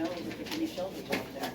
know with the 3 children out there.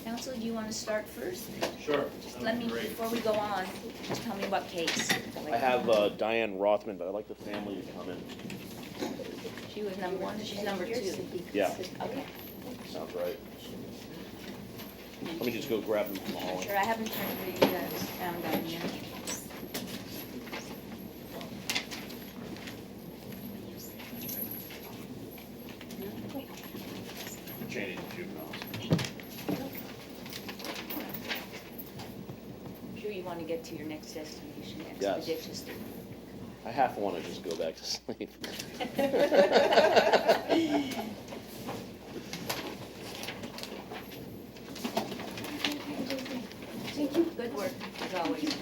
Counsel, do you want to start first? Sure. Just let me, before we go on, just tell me what case. I have Diane Rothman, but I'd like the family to come in. She was number 1, she's number 2. Yeah, Okay. sounds right. Let me just go grab them from the hallway. Sure, I haven't turned the sound on yet. Changing juveniles. I'm sure you want to get to your next destination Yes. expeditiously. I half want to just go back to sleep. Good work, as always.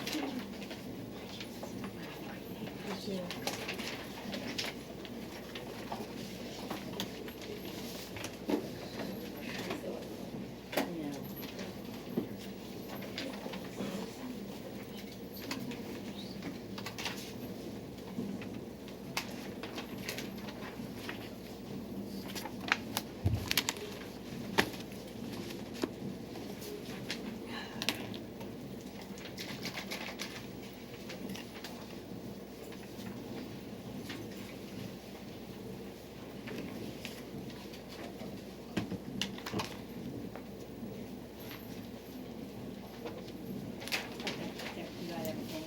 There, you got everything.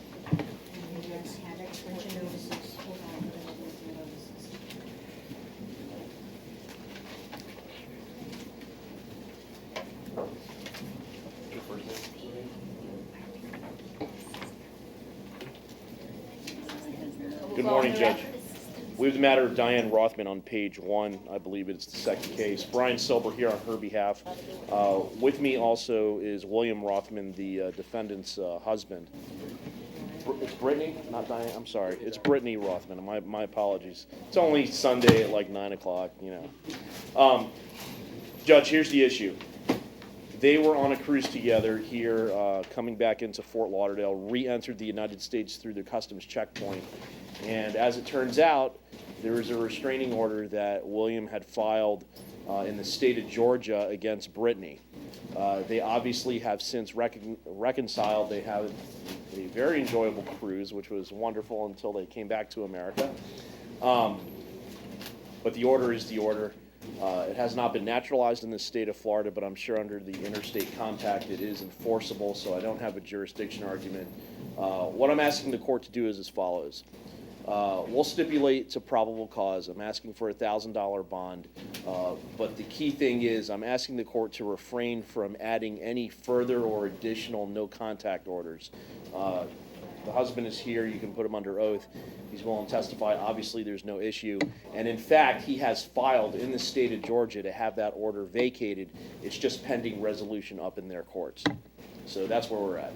Good morning, Judge. We have the matter of Diane Rothman on page 1. I believe it's the second case. Brian Silber here on her behalf. With me also is William Rothman, the defendant's husband. It's Brittany, not Diane. I'm sorry. It's Brittany Rothman. My apologies. It's only Sunday at like 9 o'clock, you know. Judge, here's the issue. They were on a cruise together here, coming back into Fort Lauderdale, re-entered the United States through the customs checkpoint. And as it turns out, there was a restraining order that William had filed in the state of Georgia against Brittany. They obviously have since reconciled. They have a very enjoyable cruise, which was wonderful until they came back to America. But the order is the order. It has not been naturalized in the state of Florida, but I'm sure under the interstate compact it is enforceable, so I don't have a jurisdiction argument. What I'm asking the court to do is as follows. We'll stipulate to probable cause. I'm asking for a $1,000 bond, but the key thing is I'm asking the court to refrain from adding any further or additional no contact orders. The husband is here. You can put him under oath. He's willing to testify. Obviously, there's no issue. And in fact, he has filed in the state of Georgia to have that order vacated. It's just pending resolution up in their courts. So that's where we're at.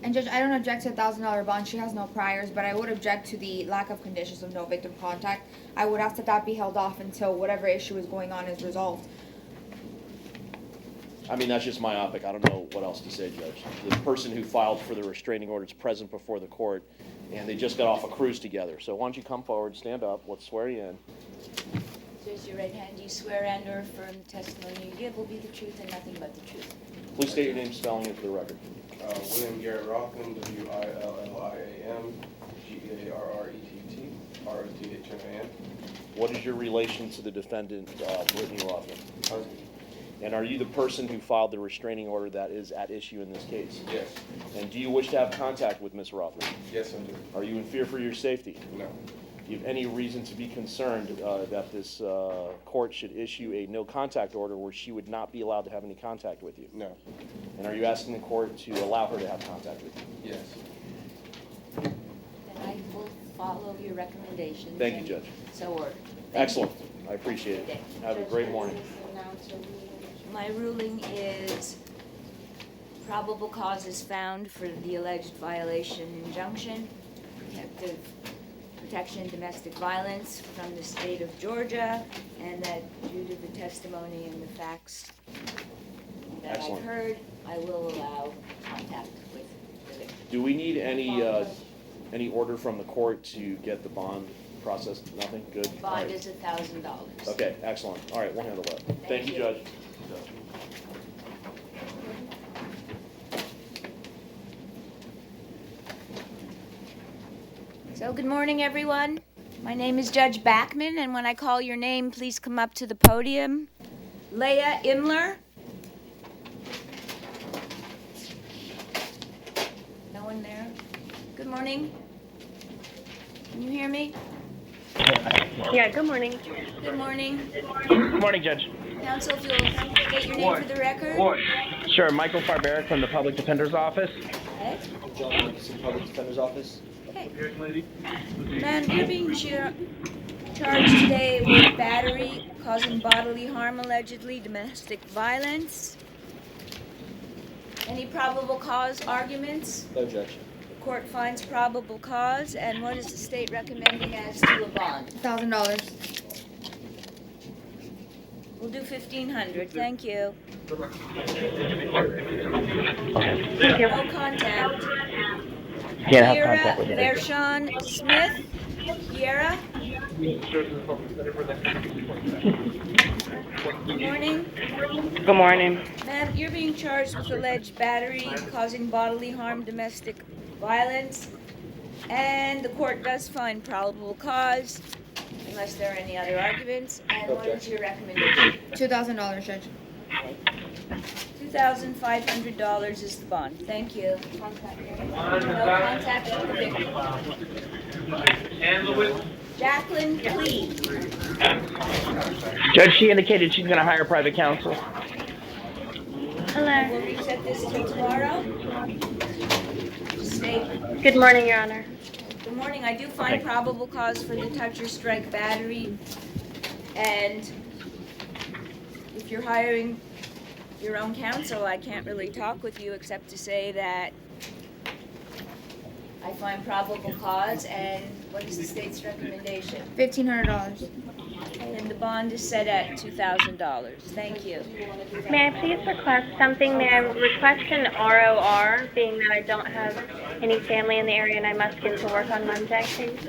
And Judge, I don't object to a $1,000 bond. She has no priors, but I would object to the lack of conditions of no victim contact. I would ask that be held off until whatever issue is going on is resolved. I mean, that's just myopic. I don't know what else to say, Judge. The person who filed for the restraining order is present before the court, and they just got off a cruise together. So why don't you come forward, stand up, let's swear you in. Raise your right hand. Do you swear and or affirm the testimony you give will be the truth and nothing but the truth? Please state your name, spelling it for the record. William Garrett Rothman, William Garrett Rothman. What is your relation to the defendant, Brittany Rothman? Husband. And are you the person who filed the restraining order that is at issue in this case? Yes. And do you wish to have contact with Ms. Rothman? Yes, I do. Are you in fear for your safety? No. Do you have any reason to be concerned that this court should issue a no contact order where she would not be allowed to have any contact with you? No. And are you asking the court to allow her to have contact with you? Yes. Then I will follow your recommendations. Thank you, and Judge. So ordered. Excellent. I appreciate it. Have a great morning. My ruling is probable cause is found for the alleged violation injunction, protective protection, domestic violence from the state of Georgia, and that due to the testimony and the facts that I've Excellent. heard, I will allow contact with the victim. Do we need any order from the court to get the bond processed? Nothing? Good? All Bond right. is $1,000. Okay, excellent. All right, we'll handle that. Thank you, you. Judge. So good morning, everyone. My name is Judge Backman, and when I call your name, please come up to the podium. Leah Imler. No one there? Good morning. Can you hear me? Yeah, good morning. Good morning. Good morning, Judge. Counsel, if you'll state your name for the record. Sure, Michael Farberic from the Public Defender's Office. Okay. John Anderson, Public Defender's Office. Okay. Ma'am, you're being charged today with battery, causing bodily harm, allegedly, domestic violence. Any probable cause arguments? No, Judge. The court finds probable cause, and what is the state recommending as to a bond? $1,000. We'll do $1,500, thank you. Thank you. No contact. Can't have contact with Kiera you. Vershawn Smith. Kiera? Good morning. Good morning. Ma'am, you're being charged with alleged battery, causing bodily harm, domestic violence, and the court does find probable cause, unless there are any other arguments. And what is your recommendation? $2,000, Judge. $2,500 is the bond. Thank you. No contact with the victim. Jacqueline Clee. Judge, she indicated she's going to hire private counsel. Hello. We'll reset this till tomorrow. State. Good morning, Your Honor. Good morning. I do find probable cause for the touch or strike battery. And if you're hiring your own counsel, I can't really talk with you except to say that I find probable cause, and what is the state's recommendation? $1,500. And the bond is set at $2,000. Thank you. May I please request something? May I request an ROR, being that I don't have any family in the area and I must get to work on Monday, please?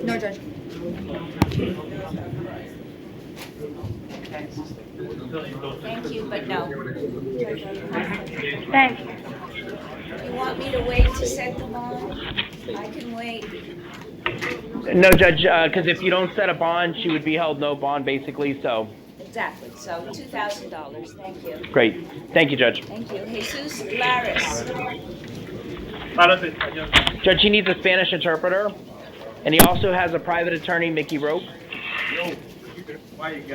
No, Judge. Thank you, but no. Thank you. You want me to wait to set the bond? I can wait. No, Judge, because if you don't set a bond, she would be held no bond, basically, so. Exactly, so $2,000. Thank you. Great. Thank you, Judge. Thank you. Jesus Laris. Judge, he needs a Spanish interpreter, and he also has a private attorney, Mickey Rope. Good morning,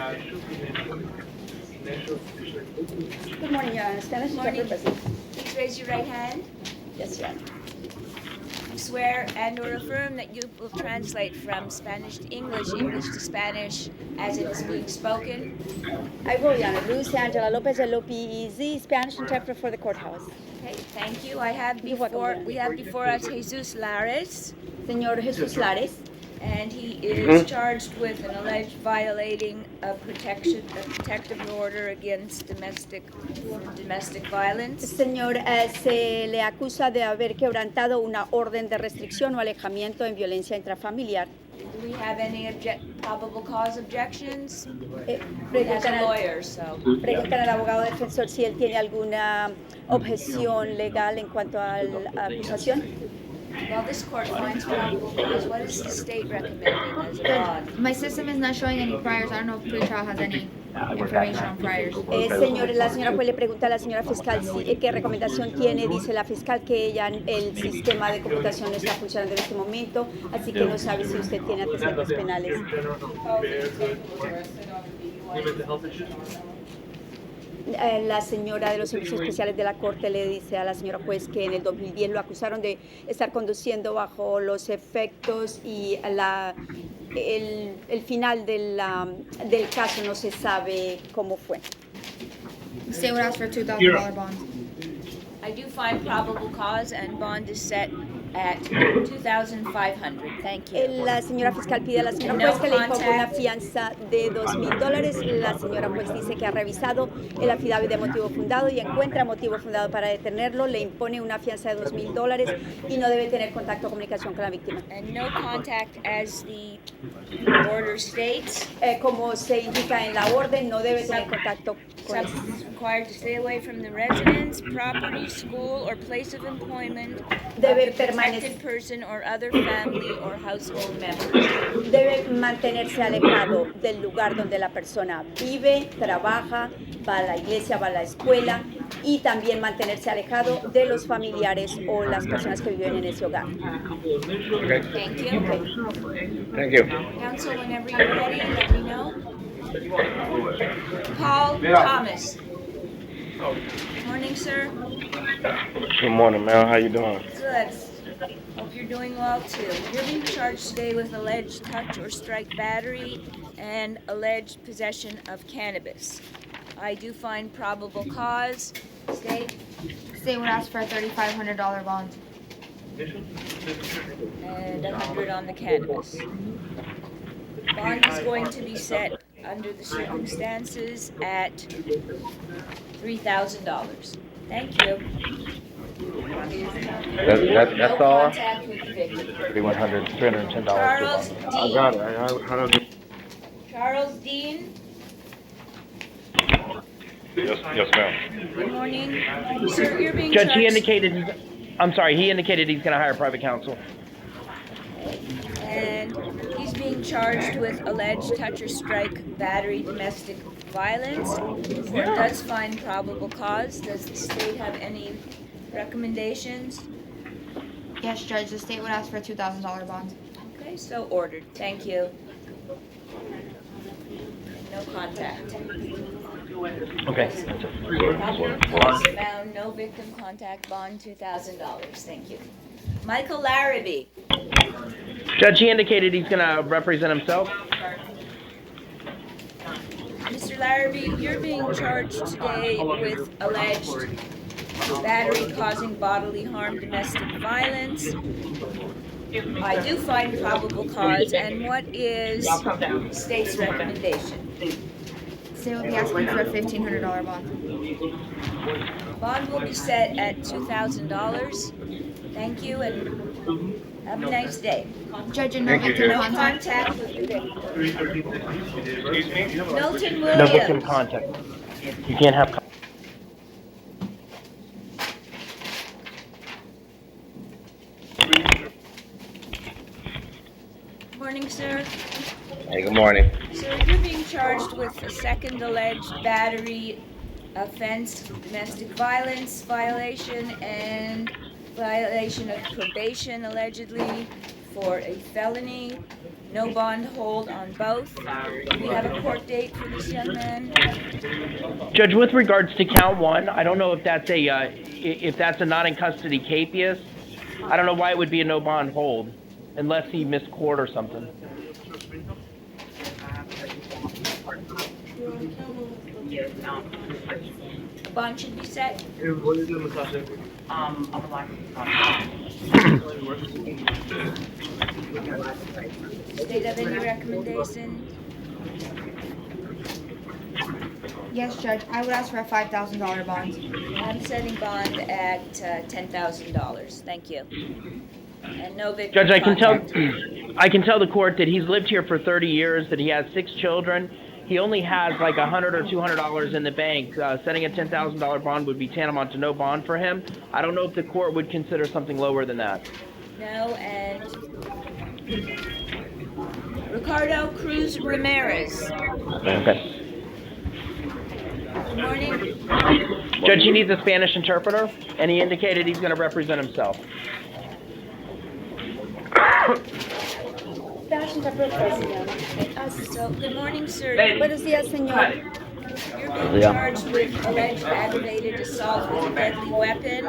Your Honor. Spanish Morning. interpreter. Please raise your right hand. Yes, Your Honor. swear and/or affirm that you will translate from Spanish to English, English to Spanish, as it is being spoken? I will, Your Honor. Lucy Angela Lopez, LOPEZ, Spanish interpreter for the courthouse. Okay, thank you. I have You're welcome, we have before us Jesus Lares, Señor Jesús Lares, and he is charged with an alleged violating of protective order against domestic violence. Señor, se le acusa de haber quebrantado una orden de restricción o alejamiento en violencia intrafamiliar. Do we have any probable cause objections? As Preguntan a al, lawyer, so. preguntan al abogado defensor si él tiene alguna objeción legal en cuanto a la acusación. Well, this court finds probable cause. What is the state recommending as a bond? My system is not showing any priors. I don't know if pretrial has any information on priors. Señor, la señora pues le pregunta a la señora fiscal qué recomendación tiene. Dice la fiscal que ella el sistema de computación no está funcionando en este momento, así que no sabe si usted tiene antecedentes penales. La señora de los servicios especiales de la corte le dice a la señora juez que en el 2010 lo acusaron de estar conduciendo bajo los efectos y el final del caso no se sabe cómo fue. The state would ask for a $2,000 bond. I do find probable cause and bond is set at $2,500. Thank you. La señora fiscal pide a la señora juez que le imponga una fianza de $2,000. La señora juez dice que ha revisado el affidavit de motivo fundado y encuentra motivo fundado para detenerlo. Le impone una fianza de $2,000 y no debe tener contacto o comunicación con la víctima. And no contact as the order states. Como se indica en la orden, no debe tener contacto con él. Substance required to stay away from the residence, property, school, or place of employment Debe of the protected person or other family or household members. Debe mantenerse alejado del lugar donde la persona vive, trabaja, va a la iglesia, va a la escuela y también mantenerse alejado de los familiares o las personas que viven en ese hogar. Thank you. Thank you. Counsel, whenever you're ready, let me know. Paul Thomas. Morning, sir. Good morning, Mel. How you doing? Good. Hope you're doing well too. You're being charged today with alleged touch or strike battery and alleged possession of cannabis. I do find probable cause. State. The state would ask for a $3,500 bond. And 100 on the cannabis. Bond is going to be set under the circumstances at $3,000. Thank you. That's No all? contact with the victim. $310. Charles I Dean. got it. How do Charles Dean, Yes, ma'am. good morning. Sir, you're being Judge, he charged. indicated he's going to hire private counsel. And he's being charged with alleged touch or strike, battery, domestic violence. The court does find probable cause. Does the state have any recommendations? Yes, Judge. The state would ask for a $2,000 bond. Okay, so ordered. Thank you. No contact. Okay. Probable cause found, no victim contact, bond $2,000. Thank you. Michael Larrabee. Judge, he indicated he's going to represent himself. Mr. Larrabee, you're being charged today with alleged battery causing bodily harm, domestic violence. I do find probable cause, and what is state's recommendation? The state would be asking for a $1,500 bond. Bond will be set at $2,000. Thank you, and have a nice day. Judge, and no victim No contact. contact with the victim. Milton No victim Williams. contact. You can't have. Morning, sir. Hey, good morning. Sir, you're being charged with a second alleged battery offense, domestic violence violation, and violation of probation allegedly for a felony. No bond hold on both. Do we have a court date for this young man? Judge, with regards to count one, I don't know if that's a not in custody capias. I don't know why it would be a no bond hold, unless he missed court or something. Bond should be set. State of any recommendation? Yes, Judge, I would ask for a $5,000 bond. I'm setting bond at $10,000. Thank you. And no victim Judge, I can tell the court that he's lived here for 30 years, that he has 6 children. He only has like $100 or $200 in the bank. Setting a $10,000 bond would be tantamount to no bond for him. I don't know if the court would consider something lower than that. No, and Ricardo Cruz Ramirez. Okay. Good morning. Judge, he needs a Spanish interpreter, and he indicated he's going to represent himself. So, good morning, sir. Buenos días, señor. You're being charged with alleged aggravated assault with a deadly weapon.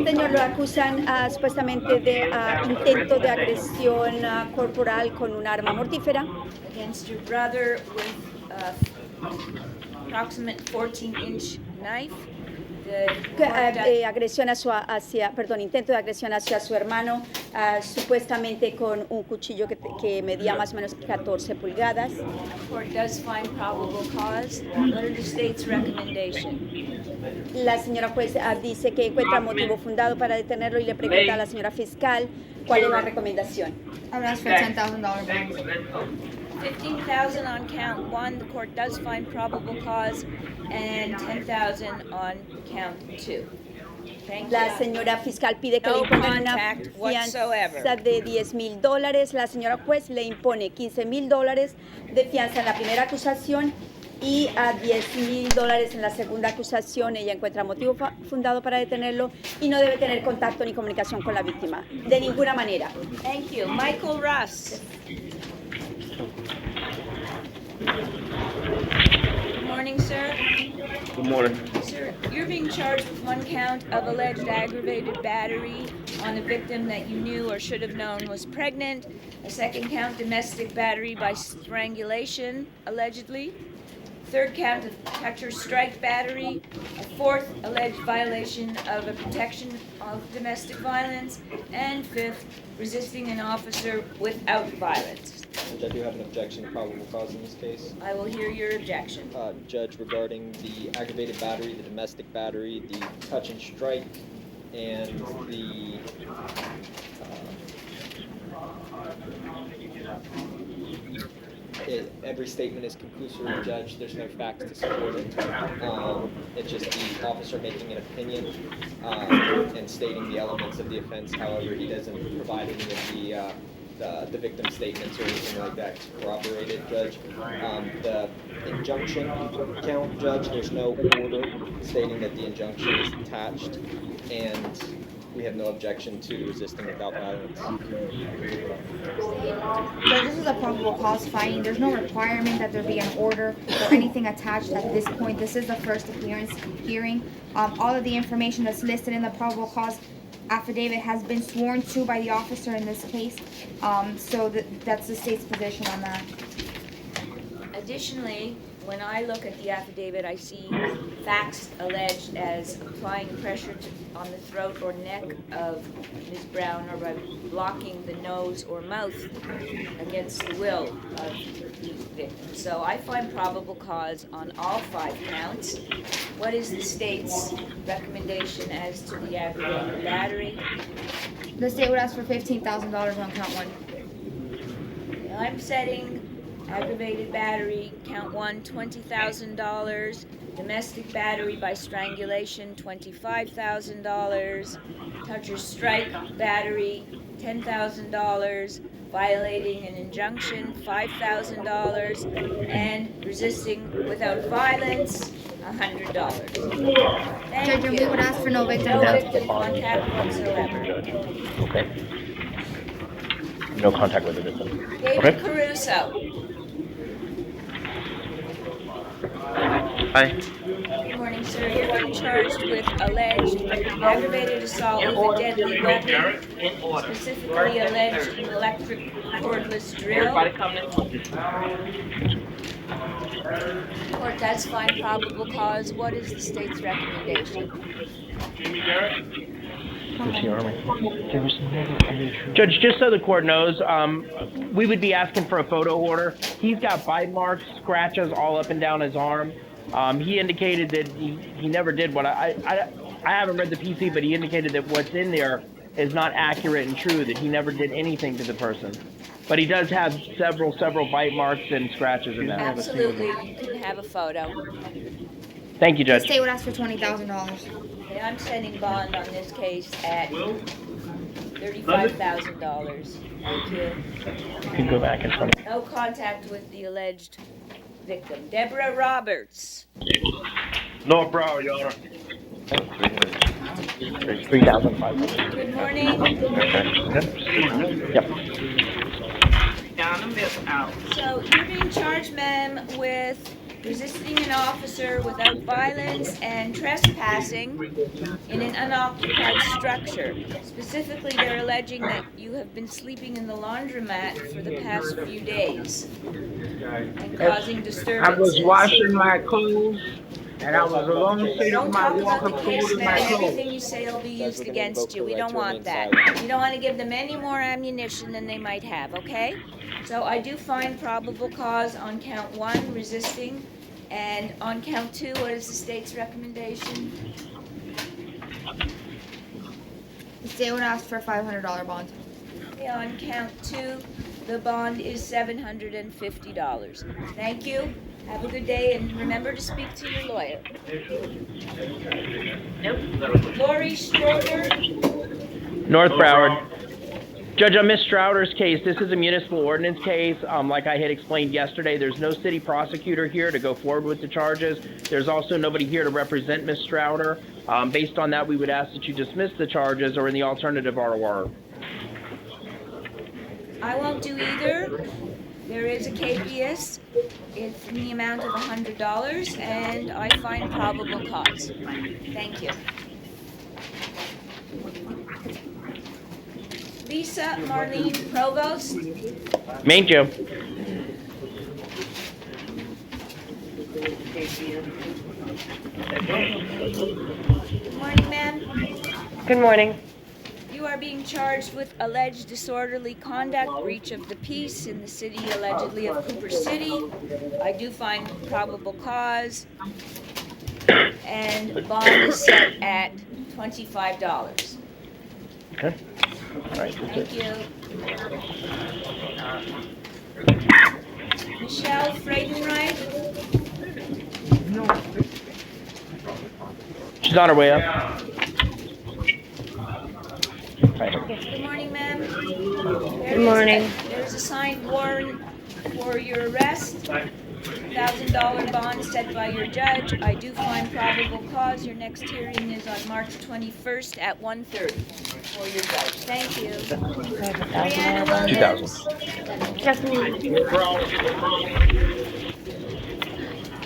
Señor, lo acusan supuestamente de intento de agresión corporal con un arma mortífera Against your brother with approximate 14-inch knife. intento de agresión hacia su hermano, supuestamente con un cuchillo que medía más o menos 14 pulgadas. Court does find probable cause. What are the state's recommendation? La señora juez dice que encuentra motivo fundado para detenerlo y le pregunta a la señora fiscal cuál es la recomendación. I would ask for a $10,000 bond. $15,000 on count 1. The court does find probable cause, and $10,000 on count 2. Thank La you. señora fiscal pide que No le impongan una contact whatsoever. fianza de $10,000. La señora juez le impone $15,000 de fianza en la primera acusación y a $10,000 en la segunda acusación. Ella encuentra motivo fundado para detenerlo y no debe tener contacto ni comunicación con la víctima, de ninguna manera. Thank you. Michael Russ. Good morning, sir. Good morning. Sir, you're being charged with 1 count of alleged aggravated battery on a victim that you knew or should have known was pregnant. A 2nd count, domestic battery by strangulation, allegedly. 3rd count of touch or strike battery. A 4th alleged violation of a protection of domestic violence. And 5th, resisting an officer without violence. Judge, I do have an objection to probable cause in this case. I will hear your objection. Judge, regarding the aggravated battery, the domestic battery, the touch and strike, and the every statement is conclusory, Judge. There's no facts to support it. It's just the officer making an opinion and stating the elements of the offense. However, he doesn't provide any of the victim statements or anything like that to corroborate it, Judge. The injunction count, Judge, there's no order stating that the injunction is attached, and we have no objection to resisting without violence. Judge, this is a probable cause finding. There's no requirement that there be an order or anything attached at this point. This is the first hearing. All of the information that's listed in the probable cause affidavit has been sworn to by the officer in this case. So that's the state's position on that. Additionally, when I look at the affidavit, I see facts alleged as applying pressure on the throat or neck of Ms. Brown or by blocking the nose or mouth against the will of the victim. So I find probable cause on all 5 counts. What is the state's recommendation as to the aggravated battery? The state would ask for $15,000 on count 1. I'm setting aggravated battery, count 1, $20,000. Domestic battery by strangulation, $25,000. Touch or strike battery, $10,000. Violating an injunction, $5,000. And resisting without violence, $100. Thank Judge, you. we would ask for no victim No contact. victim contact whatsoever. Okay. No contact with the victim. David Okay. Caruso. Hi. Good morning, sir. You're being charged with alleged aggravated assault with a deadly weapon, specifically alleged electric cordless drill. Court does find probable cause. What is the state's recommendation? Judge, just so the court knows, we would be asking for a photo order. He's got bite marks, scratches all up and down his arm. He indicated that he never did what I haven't read the PC, but he indicated that what's in there is not accurate and true, that he never did anything to the person. But he does have several bite marks and scratches in that. Absolutely, you can have a photo. Thank you, The Judge. state would ask for $20,000. Okay, I'm setting bond on this case at $35,000. Thank you. You can go back in front. No contact with the alleged victim. Deborah Roberts. No problem, Your Honor. 3,500. Good morning. Yep. So you're being charged, ma'am, with resisting an officer without violence and trespassing in an unoccupied structure. Specifically, they're alleging that you have been sleeping in the laundromat for the past few days and causing disturbances. I was washing my clothes, and I was alone sitting Don't on my talk about walker the case, folding my man. clothes. Everything you say will be used against you. We don't want that. You don't want to give them any more ammunition than they might have, okay? So I do find probable cause on count 1, resisting, and on count 2, what is the state's recommendation? The state would ask for a $500 bond. Okay, on count 2, the bond is $750. Thank you. Have a good day, and remember to speak to your lawyer. Lori Stroger. North Broward. Judge, on Ms. Strouder's case, this is a municipal ordinance case. Like I had explained yesterday, there's no city prosecutor here to go forward with the charges. There's also nobody here to represent Ms. Strouder. Based on that, we would ask that you dismiss the charges, or in the alternative, ROR. I won't do either. There is a capias. It's in the amount of $100, and I find probable cause. Thank you. Lisa Marlene Provost. Main Joe. Good morning, ma'am. Good morning. You are being charged with alleged disorderly conduct, breach of the peace in the city allegedly of Cooper City. I do find probable cause, and bond is set at $25. Okay. All right. Thank you. Michelle Freudenreich. She's on her way up. Good morning, ma'am. Good morning. There's a signed warrant for your arrest. $1,000 bond set by your judge. I do find probable cause. Your next hearing is on March 21st at 1:30 for your judge. Thank you. Brianna Williams. Just a moment.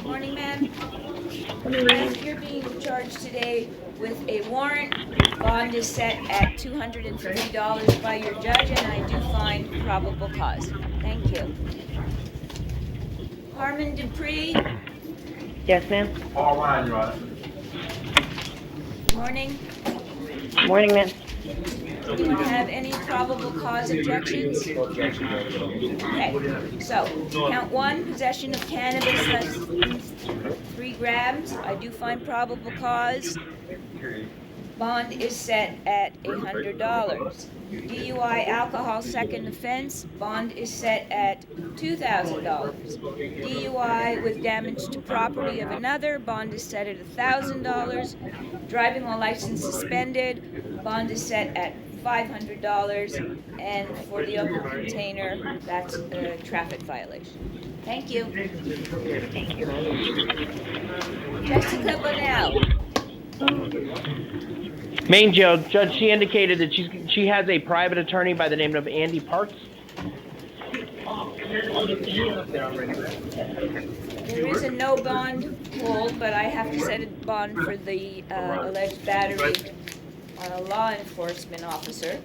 Morning, ma'am. You're being charged today with a warrant. Bond is set at $250 by your judge, and I do find probable cause. Thank you. Harmon Dupree. Yes, ma'am. Morning. Morning, ma'am. Do you have any probable cause objections? Okay, so count 1, possession of cannabis less than 3 grams. I do find probable cause. Bond is set at $100. DUI alcohol second offense, bond is set at $2,000. DUI with damage to property of another, bond is set at $1,000. Driving while license suspended, bond is set at $500. And for the open container, that's a traffic violation. Thank you. Thank you. Jessica Bonnell. Main Joe, Judge, she indicated that she has a private attorney by the name of Andy Parks. There is a no bond hold, but I have to set a bond for the alleged battery on a law enforcement officer.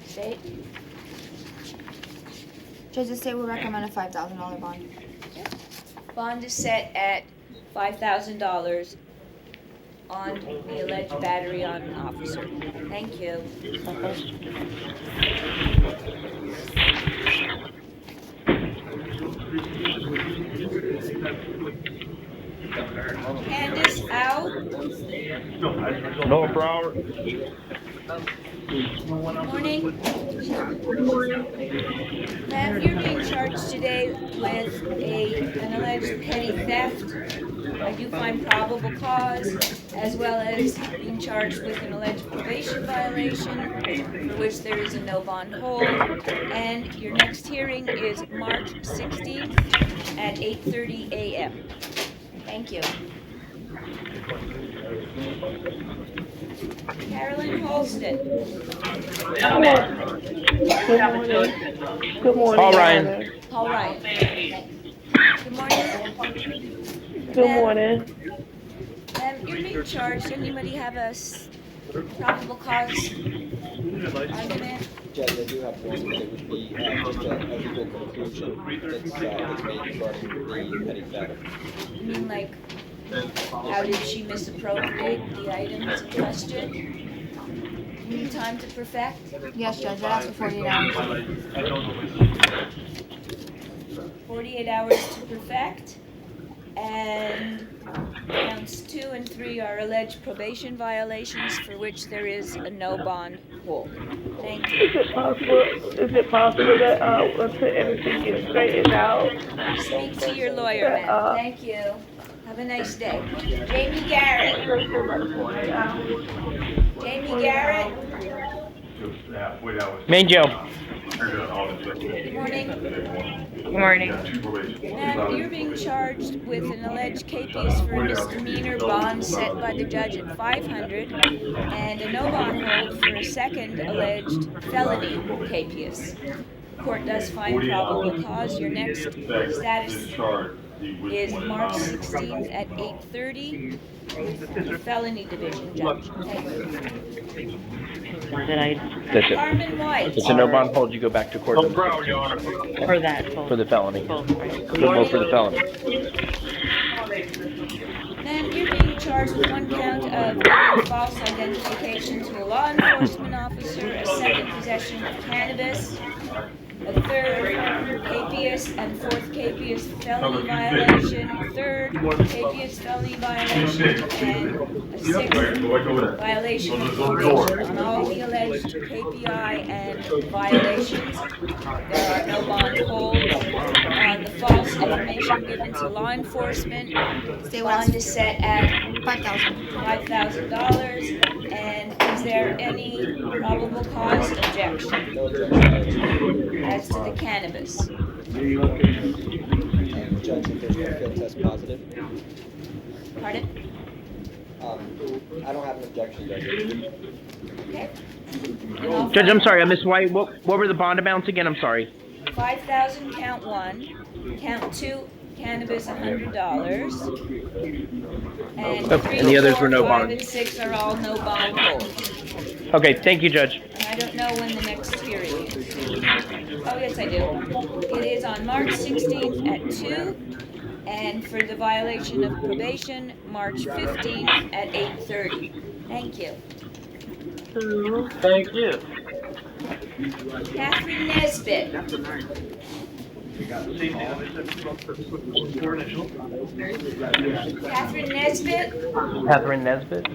State? Judge, the state will recommend a $5,000 bond. Bond is set at $5,000 on the alleged battery on an officer. Thank you. Candace out. No, Broward. Morning. Ma'am, you're being charged today with an alleged petty theft. I do find probable cause, as well as being charged with an alleged probation violation, for which there is a no bond hold. And your next hearing is March 16th at 8:30 a.m. Thank you. Carolyn Holston. Good morning. Paul Ryan. Paul Ryan. Good morning. Good morning. You're being charged. Anybody have a probable cause argument? Judge, I do have one, but it would be just a legal conclusion that's made regarding the petty theft. You mean like, how did she misappropriate the items in question? You need time to perfect? Yes, Judge, that asks for 48 hours. 48 hours to perfect. And counts 2 and 3 are alleged probation violations for which there is a no bond hold. Thank you. Is it possible that until everything gets straightened out? Speak to your lawyer, ma'am. Thank you. Have a nice day. Jamie Garrett. Jamie Garrett. Main jail. Good morning. Good morning. Ma'am, you're being charged with an alleged capias for a misdemeanor, bond set by the judge at $500, and a no bond hold for a second alleged felony capias. The court does find probable cause. Your next status is March 16th at 8:30 with the felony division judge. Thank you. That's it. Carmen White. It's a no bond hold. You go back to court No, Broward, Your Honor. For that. for the felony. Good For the felony. Ma'am, you're being charged with 1 count of giving false identification to a law enforcement officer, a second possession of cannabis, a third capias and fourth capias felony violation, third capias felony violation, and a sixth violation of probation. On all the alleged KPI and violations, there are no bond holds. On the false information given to law enforcement, bond is set at $5,000. And is there any probable cause objection? No objection, Judge. As to the cannabis? Judge, if there's no field test positive, Pardon? I don't have an objection, Judge. Okay. Judge, I'm sorry, I missed White. What were the bond amounts again? I'm sorry. 5,000 count 1, count 2 cannabis $100, and Okay, 3, and the others 4, were no 5, bond. and 6 are all no bond holds. Okay, thank you, Judge. And I don't know when the next hearing is. Oh, yes, I do. It is on March 16th at 2, and for the violation of probation, March 15th at 8:30. Thank you. Thank you. Catherine Nesbitt. Catherine Nesbitt? Catherine Nesbitt.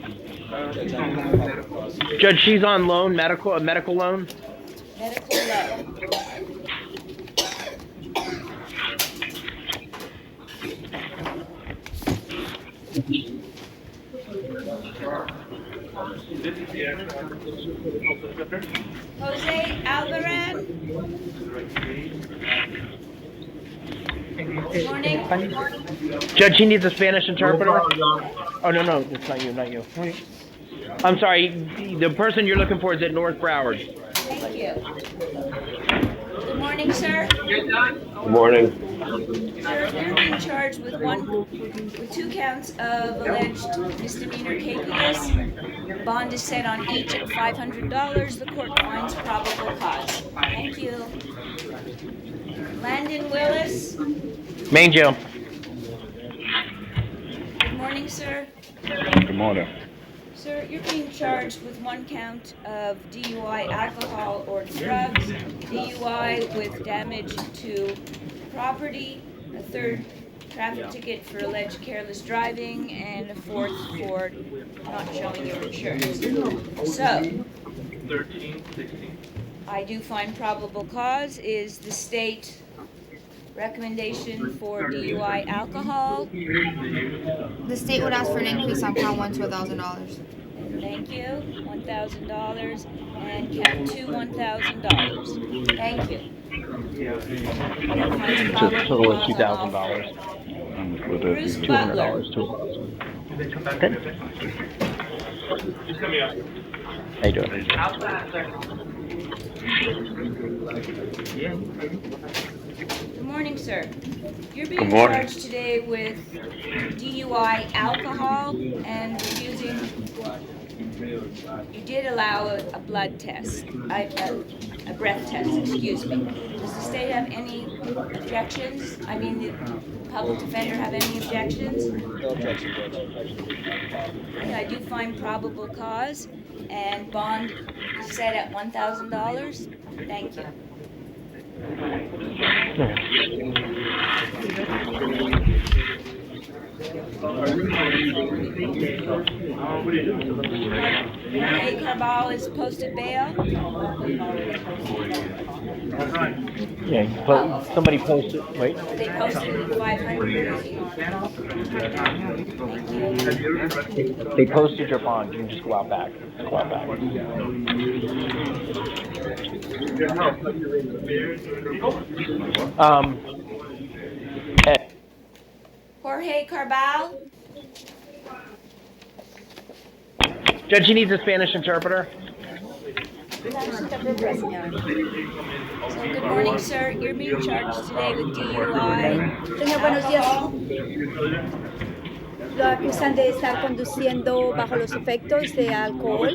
Judge, I don't have probable cause. Judge, she's on loan, a medical loan. Medical loan. Jose Alvaran? Good morning. Judge, he needs a Spanish interpreter. Oh no, that's not you. I'm sorry. the person you're looking for is at North Broward. Thank you. Good morning, sir. Good morning. Sir, you're being charged with two counts of alleged misdemeanor capias. Bond is set on each at $500. The court finds probable cause. Thank you. Landon Willis. Main jail. Good morning, sir. Good morning. Sir, you're being charged with one count of DUI, alcohol or drugs, DUI with damage to property, a third traffic ticket for alleged careless driving, and a fourth for not showing your insurance. So, 13, I do find probable cause is the state recommendation for DUI alcohol. The state would ask for an increase on count 1 to $1,000. Thank you, $1,000, and count 2, $1,000. Thank you. It's a total of $2,000. Bruce Butler. Okay. How you doing? Good morning, sir. You're being Good morning. charged today with DUI alcohol and refusing. You did allow a blood test, a breath test, excuse me. Does the state have any objections? I mean, the public defender have any objections? No objection, Judge. I do find probable cause, and bond is set at $1,000. Thank you. Jorge Carbal is posted bail. Yeah, but somebody posted, wait. They posted it at 500. Thank you. They posted your bond. You can just go out back. Go out back. Ed. Jorge Carbal. Judge, he needs a Spanish interpreter. So good morning, sir. You're being charged today with DUI. Señor, buenos días. alcohol. Lo acusan de estar conduciendo bajo los efectos de alcohol.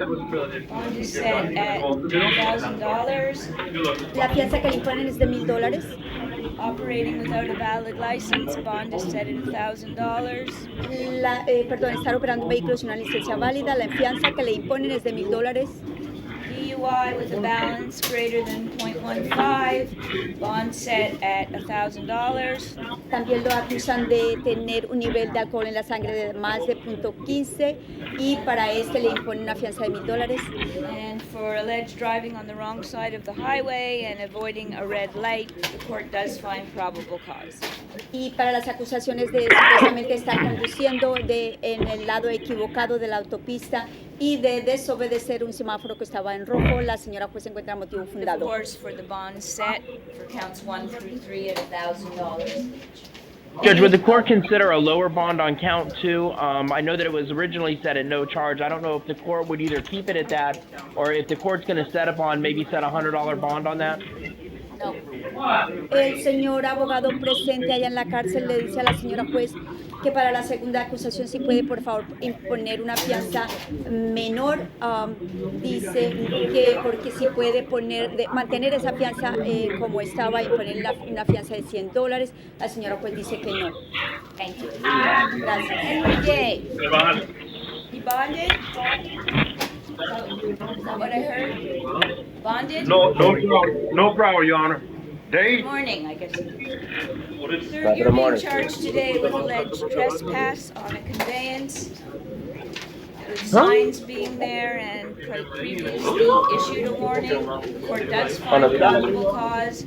Bond is set at $1,000. La fianza que le imponen es de $1,000. Operating without a valid license, bond is set at $1,000. Perdón, estar operando un vehículo sin una licencia válida. La fianza que le imponen es de $1,000. DUI with a balance greater than .15, bond set at $1,000. También lo acusan de tener un nivel de alcohol en la sangre de más de .15 y para este le imponen una fianza de $1,000. And for alleged driving on the wrong side of the highway and avoiding a red light, the court does find probable cause. Y para las acusaciones de supuestamente estar conduciendo en el lado equivocado de la autopista y de desobedecer un semáforo que estaba en rojo, la señora juez encuentra motivo Of fundado. course, for the bond set for counts 1 through 3 at $1,000. Judge, would the court consider a lower bond on count 2? I know that it was originally set at no charge. I don't know if the court would either keep it at that or if the court's going to set a bond, maybe set a $100 bond on that. No. El señor abogado presente allá en la cárcel le dice a la señora juez que para la segunda acusación si puede por favor imponer una fianza menor. Dice que porque si puede mantener esa fianza como estaba y poner una fianza de $100. La señora juez dice que no. Thank you. Gracias. Henry Day. He bonded? Is that what I heard? Bonded? No problem, Your Honor. Good Dave? morning, I guess. Sir, you're being charged today with alleged trespass on a conveyance, with signs being there and previously issued a warning. The court does find probable cause.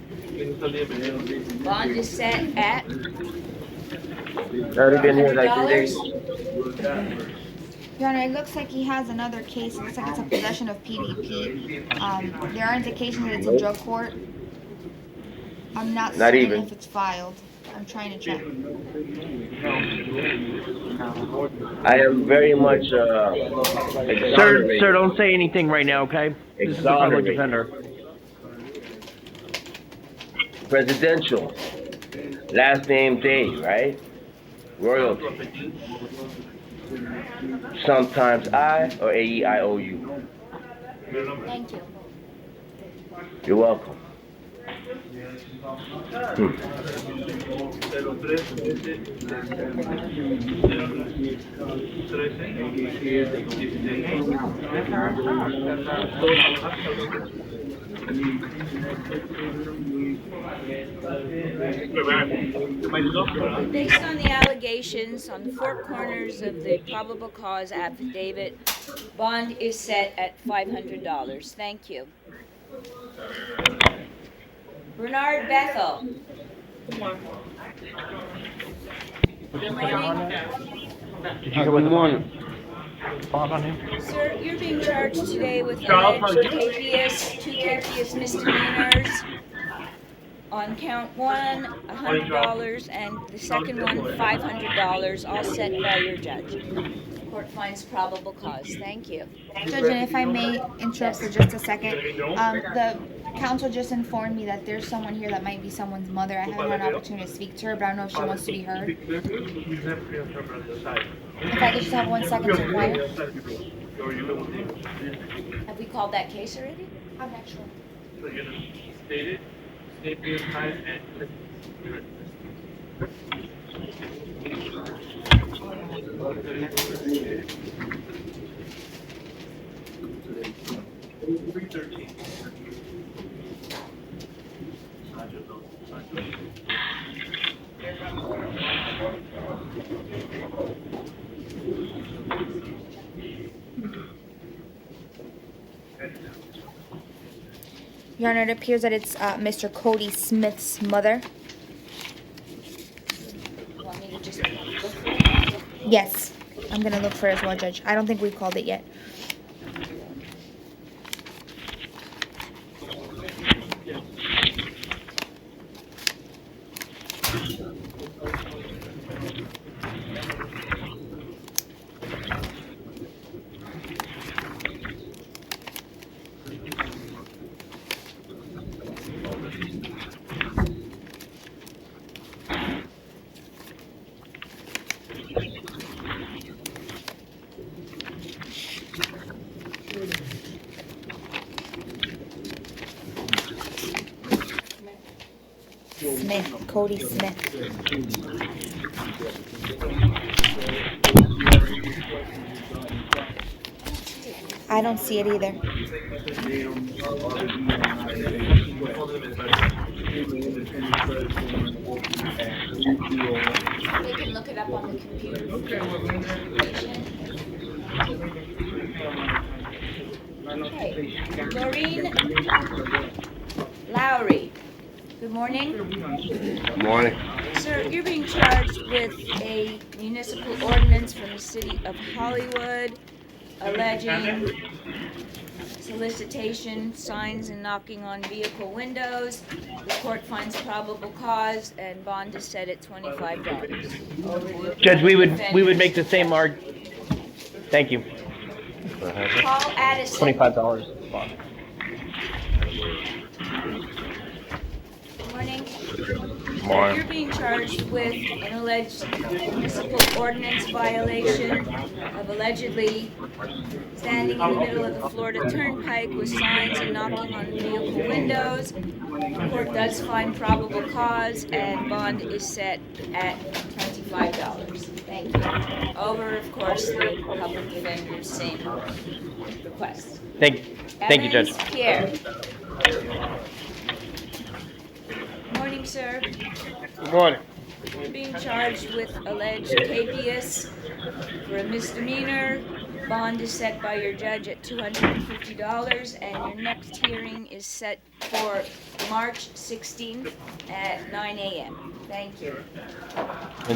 Bond is set at $100. Your Honor, it looks like he has another case. It looks like it's a possession of PDP. There are indications that it's in drug court. I'm not certain if it's filed. I'm trying to check. I am very much Sir, exonerated. sir, don't say anything right now, okay? This is the public Exonerated. defender. Presidential. Last name Day, right? Royalty. Sometimes I or AEIOU. Thank you. You're welcome. Based on the allegations on the four corners of the probable cause affidavit, bond is set at $500. Thank you. Bernard Bethel. Good morning. Did you hear what the bond on him? Sir, you're being charged today with alleged two capious misdemeanors. On count one, $100, and the second one, $500, all set by your judge. Court finds probable cause. Thank you. Judge, and if I may interrupt for just a second, the counsel just informed me that there's someone here that might be someone's mother. I haven't had an opportunity to speak to her, but I don't know if she wants to be heard. If I could just have 1 second to inquire. Have we called that case already? I'm not sure. Your Honor, it appears that it's Mr. Cody Smith's mother. You want me to just look for it? Yes, I'm gonna look for it as well, Judge. I don't think we've called it yet. Smith, Cody Smith. I don't see it either. They can look it up on the computer. Okay. Doreen Lowry. Good morning. Good morning. Sir, you're being charged with a municipal ordinance from the city of Hollywood alleging solicitation, signs, and knocking on vehicle windows. The court finds probable cause and bond is set at $25. Judge, we would make the same Thank you. Paul Addison. $25 bond. Good morning. Morning. You're being charged with an alleged municipal ordinance violation of allegedly standing in the middle of the Florida Turnpike with signs and knocking on vehicle windows. The court does find probable cause and bond is set at $25. Thank you. Over, of course, the public defender's same request. Thank you, Judge. Evans Pierre. Morning, sir. Good morning. You're being charged with alleged capious for a misdemeanor. Bond is set by your judge at $250, and your next hearing is set for March 16th at 9 a.m. Thank you.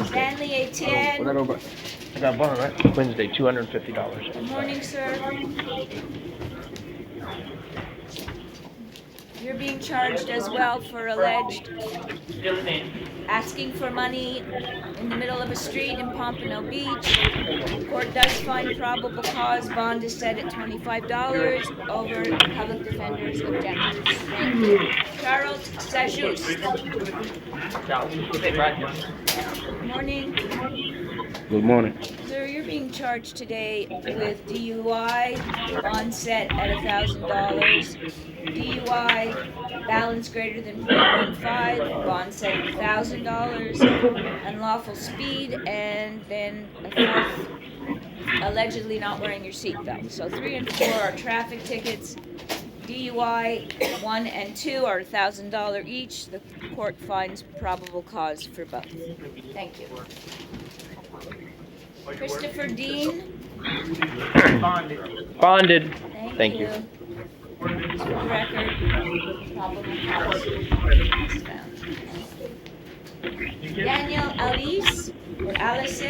Stanley Etienne. I got bond, right? Wednesday, $250. Good morning, sir. You're being charged as well for alleged asking for money in the middle of a street in Pompano Beach. Court does find probable cause. Bond is set at $25 over public defender's objection. Thank you. Charles Sajus. Good morning. Good morning. Sir, you're being charged today with DUI, bond set at $1,000. DUI, balance greater than .15, bond set at $1,000. Unlawful speed, and then a fourth, allegedly not wearing your seatbelt. So 3 and 4 are traffic tickets. DUI 1 and 2 are $1,000 each. The court finds probable cause for both. Thank you. Christopher Dean. Bonded. Thank you. For the record, probable cause is found. Daniel Alice or Alice.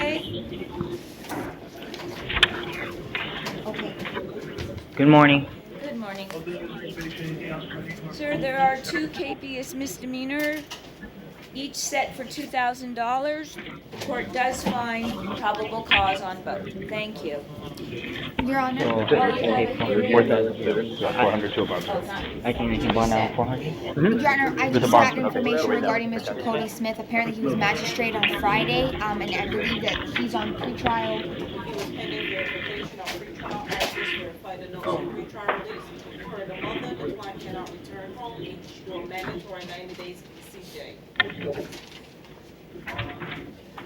Okay. Good morning. Good morning. Sir, there are 2 capious misdemeanor, each set for $2,000. The court does find probable cause on both. Thank you. Your Honor. So, okay, 400 to about. I can bond out 400. Your Honor, I just got information regarding Mr. Cody Smith. Apparently, he was magistrate on Friday, and I believe that he's on pretrial. Per the mother, the client cannot return home, issue a mandatory 90 days CJ.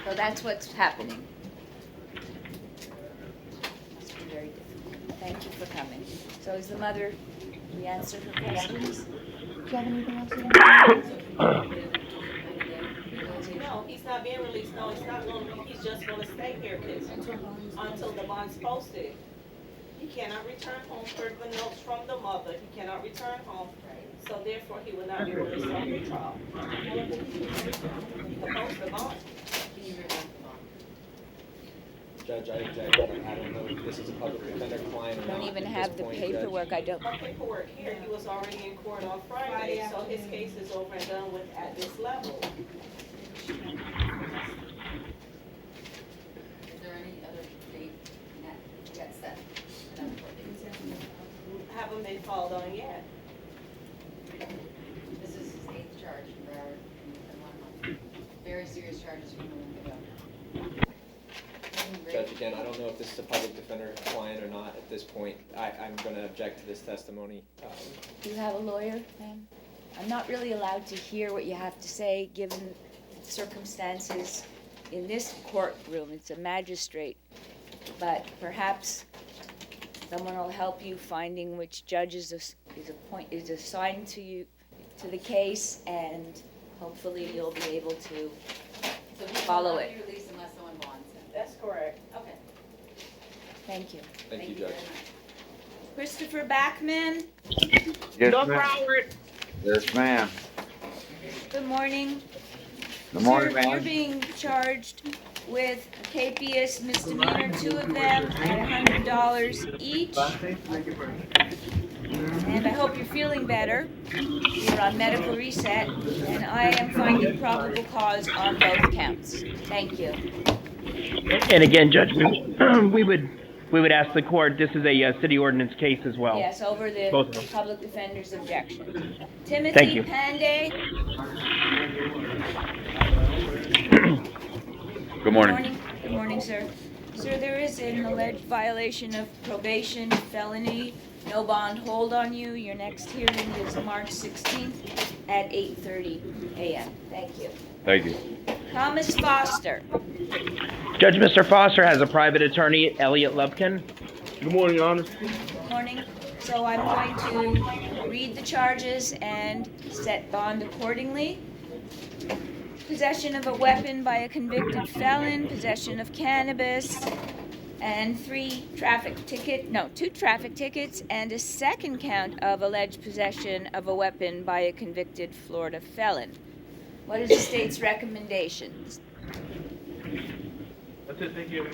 So that's what's happening. Very difficult. Thank you for coming. So is the mother, we answer her questions? Do you have anything else you No, he's not being released. No, he's not going. He's just going to stay here, kids, until the bond's posted. He cannot return home per the notes from the mother. He cannot return home, so therefore he will not be released on retrial. The post the bond. Judge, I object. I don't know if this is a public defender client or not. Don't even at have this the point, paperwork. I don't. No paperwork here. He was already in court on Friday, so his case is over and done with at this level. Is there any other date that gets set? Haven't been called on yet. This is his 8th charge for our, in 1 month. Very serious charges from a month ago. Judge, again, I don't know if this is a public defender client or not at this point. I'm going to object to this testimony. Do you have a lawyer, ma'am? I'm not really allowed to hear what you have to say, given the circumstances in this courtroom. It's a magistrate, but perhaps someone will help you finding which judge is assigned to you, to the case, and hopefully you'll be able to follow it. So he will not be released unless someone bonds him. That's correct. Okay. Thank you. Thank you, Judge. Christopher Backman. Yes, Doug ma'am. Broward. Yes, ma'am. Good morning. Good morning, Sir, you're ma'am. being charged with a capious misdemeanor, 2 of them at $100 each. And I hope you're feeling better. You're on medical reset, and I am finding probable cause on both counts. Thank you. And again, Judge, we would ask the court, this is a city ordinance case as well. Yes, over the Both of them. public defender's objection. Thank Timothy you. Panday. Good morning. Good morning, sir. Sir, there is an alleged violation of probation, felony, no bond hold on you. Your next hearing is March 16th at 8:30 a.m. Thank you. Thank you. Thomas Foster. Judge, Mr. Foster has a private attorney, Elliot Lubkin. Good morning, Your Honor. Good morning. So I'm going to read the charges and set bond accordingly. Possession of a weapon by a convicted felon, possession of cannabis, and 2 traffic tickets, and a second count of alleged possession of a weapon by a convicted Florida felon. What is the state's recommendations? That's it, thank you.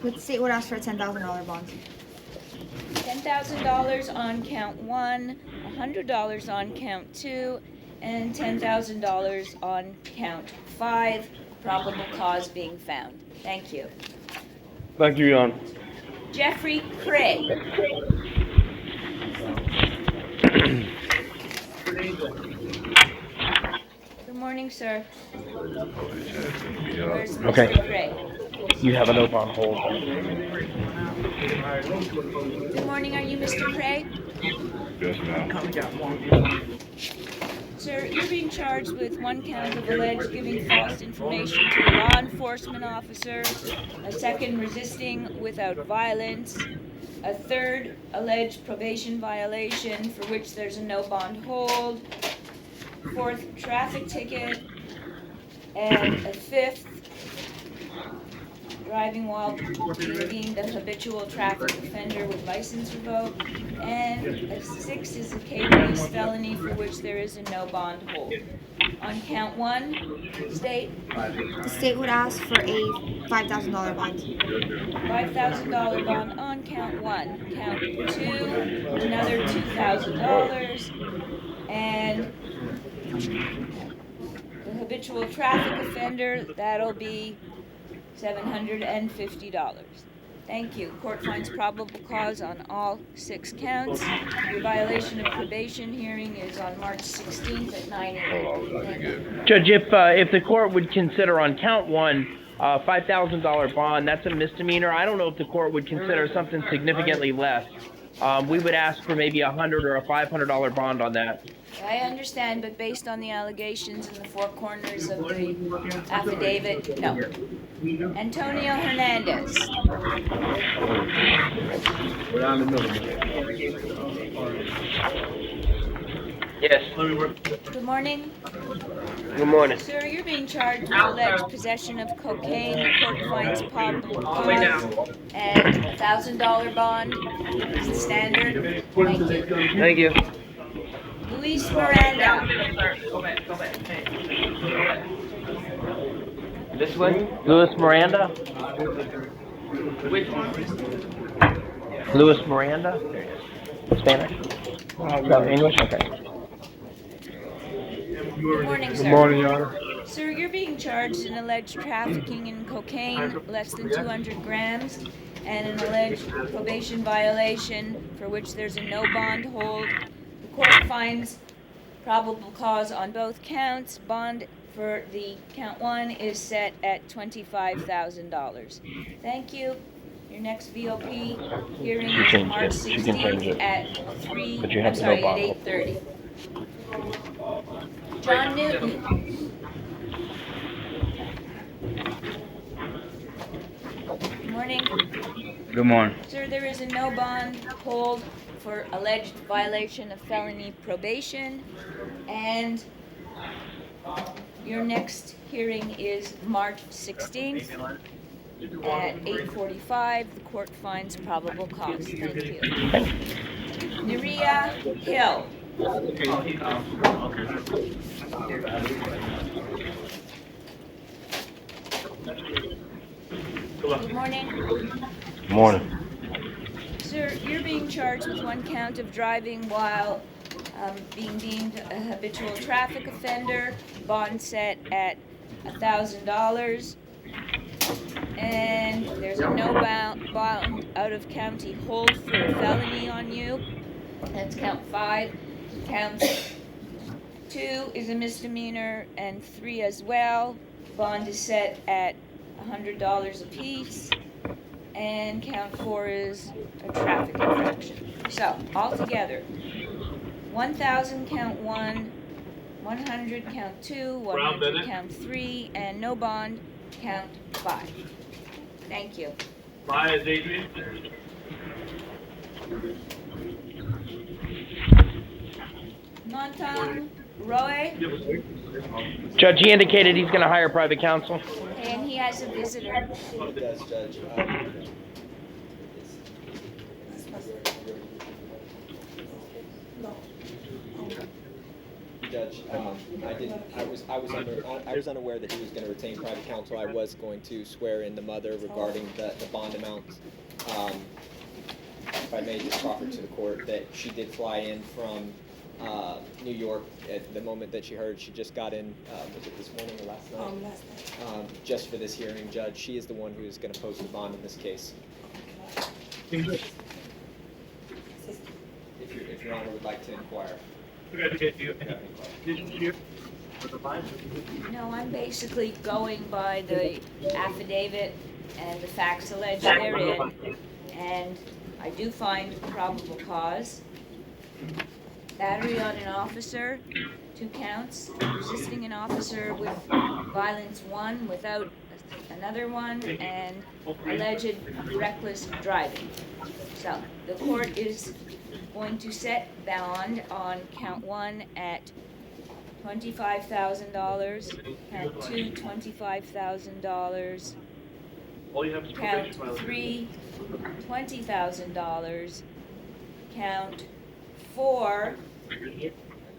The state would ask for a $10,000 bond. $10,000 on count 1, $100 on count 2 and $10,000 on count 5, probable cause being found. Thank you. Thank you, Your Honor. Jeffrey Craig. Good morning, sir. Where's Okay. Mr. Craig? You have a no bond hold. Good morning, are you Mr. Craig? Yes, ma'am. Sir, you're being charged with 1 count of alleged giving false information to a law enforcement officer, a 2nd resisting without violence, a 3rd alleged probation violation for which there's a no bond hold, 4th traffic ticket, and a 5th driving while being deemed a habitual traffic offender with license revoked, and a 6th is a K-based felony for which there is a no bond hold. On count 1, state The state would ask for a $5,000 bond. $5,000 bond on count 1. Count 2, another $2,000, and the habitual traffic offender, that'll be $750. Thank you. Court finds probable cause on all 6 counts. Your violation of probation hearing is on March 16th at 9 a.m. Thank you. Judge, if the court would consider on count 1, $5,000 bond, that's a misdemeanor. I don't know if the court would consider something significantly less. We would ask for maybe $100 or a $500 bond on that. I understand, but based on the allegations in the 4 corners of the affidavit, no. Antonio Hernandez. Yes. Good morning. Good morning. Sir, you're being charged with alleged possession of cocaine. The court finds probable cause and a $1,000 bond is the standard. Thank you. Thank you. Luis Miranda. This way? Luis Miranda? Which one? Luis Miranda? Spanish? No, English? Okay. Good morning, sir. Good morning, Your Honor. Sir, you're being charged in alleged trafficking in cocaine, less than 200 grams, and an alleged probation violation for which there's a no bond hold. The court finds probable cause on both counts. Bond for the count 1 is set at $25,000. Thank you. Your next VOP hearing is March 16th at 8:30. John Newton. Good morning. Good morning. Sir, there is a no bond hold for alleged violation of felony probation, and your next hearing is March 16th at 8:45. The court finds probable cause. Thank you. Nerea Hill. Good morning. Good morning. Sir, you're being charged with 1 count of driving while being deemed a habitual traffic offender. Bond set at $1,000. And there's a no bound out of county hold for a felony on you. That's count 5. Count 2 is a misdemeanor and 3 as well. Bond is set at $100 apiece. And count 4 is a traffic infraction. So, altogether, 1,000 count 1, 100 count 2, 100 count 3, and no bond count 5. Thank you. Bye, Adrian. Montam Roy, Judge, he indicated he's going to hire private counsel. and he has a visitor. He does, Judge. Judge, I was unaware that he was going to retain private counsel. I was going to swear in the mother regarding the bond amounts. If I may just proffer to the court that she did fly in from New York. At the moment that she heard, she just got in, was it this morning or last night? Last night. Just for this hearing, Judge. She is the one who is going to post the bond in this case. If Your Honor would like to inquire. No, I'm basically going by the affidavit and the facts alleged therein, and I do find probable cause. Battery on an officer, 2 counts, resisting an officer with violence 1 without another one, and alleged reckless driving. So, the court is going to set bond on count 1 at $25,000, count 2, $25,000, count 3, $20,000, count 4,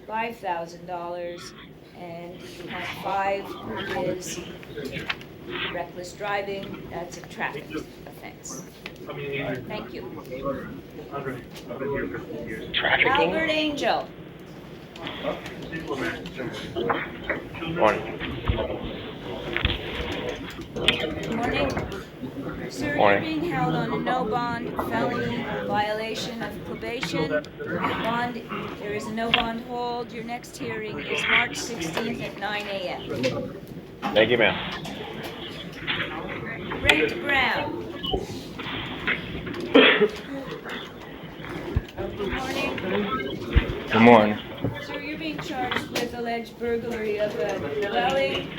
$5,000, and count 5 is reckless driving. That's a traffic offense. Thank you. Albert Angel. Morning. Good morning. Sir, Morning. you're being held on a no bond felony violation of probation. Bond, there is a no bond hold. Your next hearing is March 16th at 9 a.m. Thank you, ma'am. Brent Brown. Good morning. Good morning. Sir, you're being charged with alleged burglary of a dwelling,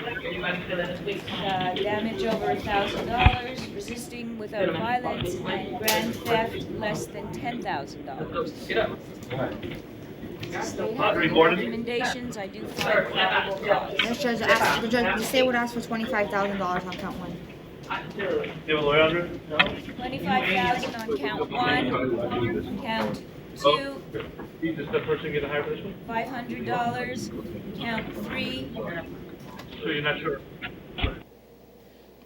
damage over $1,000, resisting without violence, and grand theft less than $10,000. Get up. State have any recommendations? I do find probable cause. Yes, Judge, the state would ask for $25,000 on count 1. You have a lawyer, Andrew? No? $25,000 on count 1, count 2, Is the person get a higher punishment? $500, count 3, So you're not sure?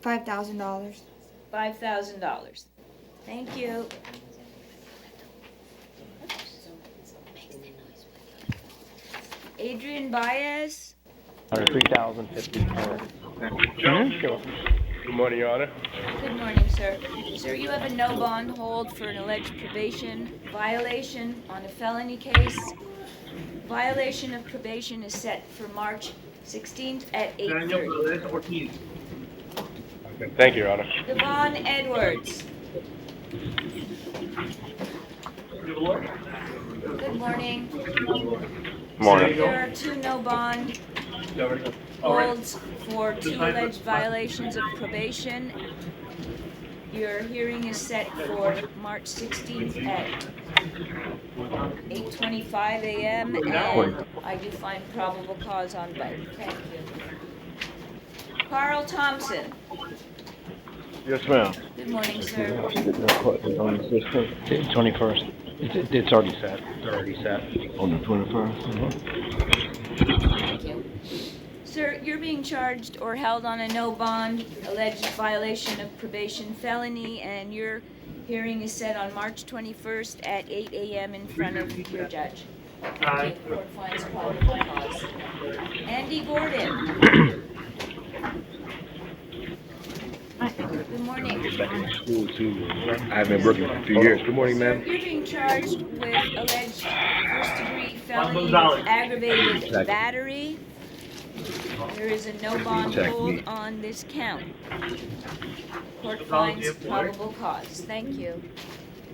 $5,000. $5,000. Thank you. Adrian Baez. $3,054. Good morning, Your Honor. Good morning, sir. Sir, you have a no bond hold for an alleged probation violation on a felony case. Violation of probation is set for March 16th at 8:30. Thank you, Your Honor. Devon Edwards. Good morning. Morning. There are 2 no bond holds for 2 alleged violations of probation. Your hearing is set for March 16th at 8:25 a.m. and I do find probable cause on both. Thank you. Carl Thompson. Yes, ma'am. Good morning, sir. On the 16th? 21st. It's already set. It's already set. On the 21st? Thank you. Sir, you're being charged or held on a no bond alleged violation of probation felony, and your hearing is set on March 21st at 8 a.m. in front of your judge. Thank you. Court finds probable cause. Andy Gordon. Good morning. Back in school too. I've been working for a few years. Good morning, ma'am. You're being charged with alleged first-degree felony with aggravated battery. There is a no bond hold on this count. Court finds probable cause. Thank you.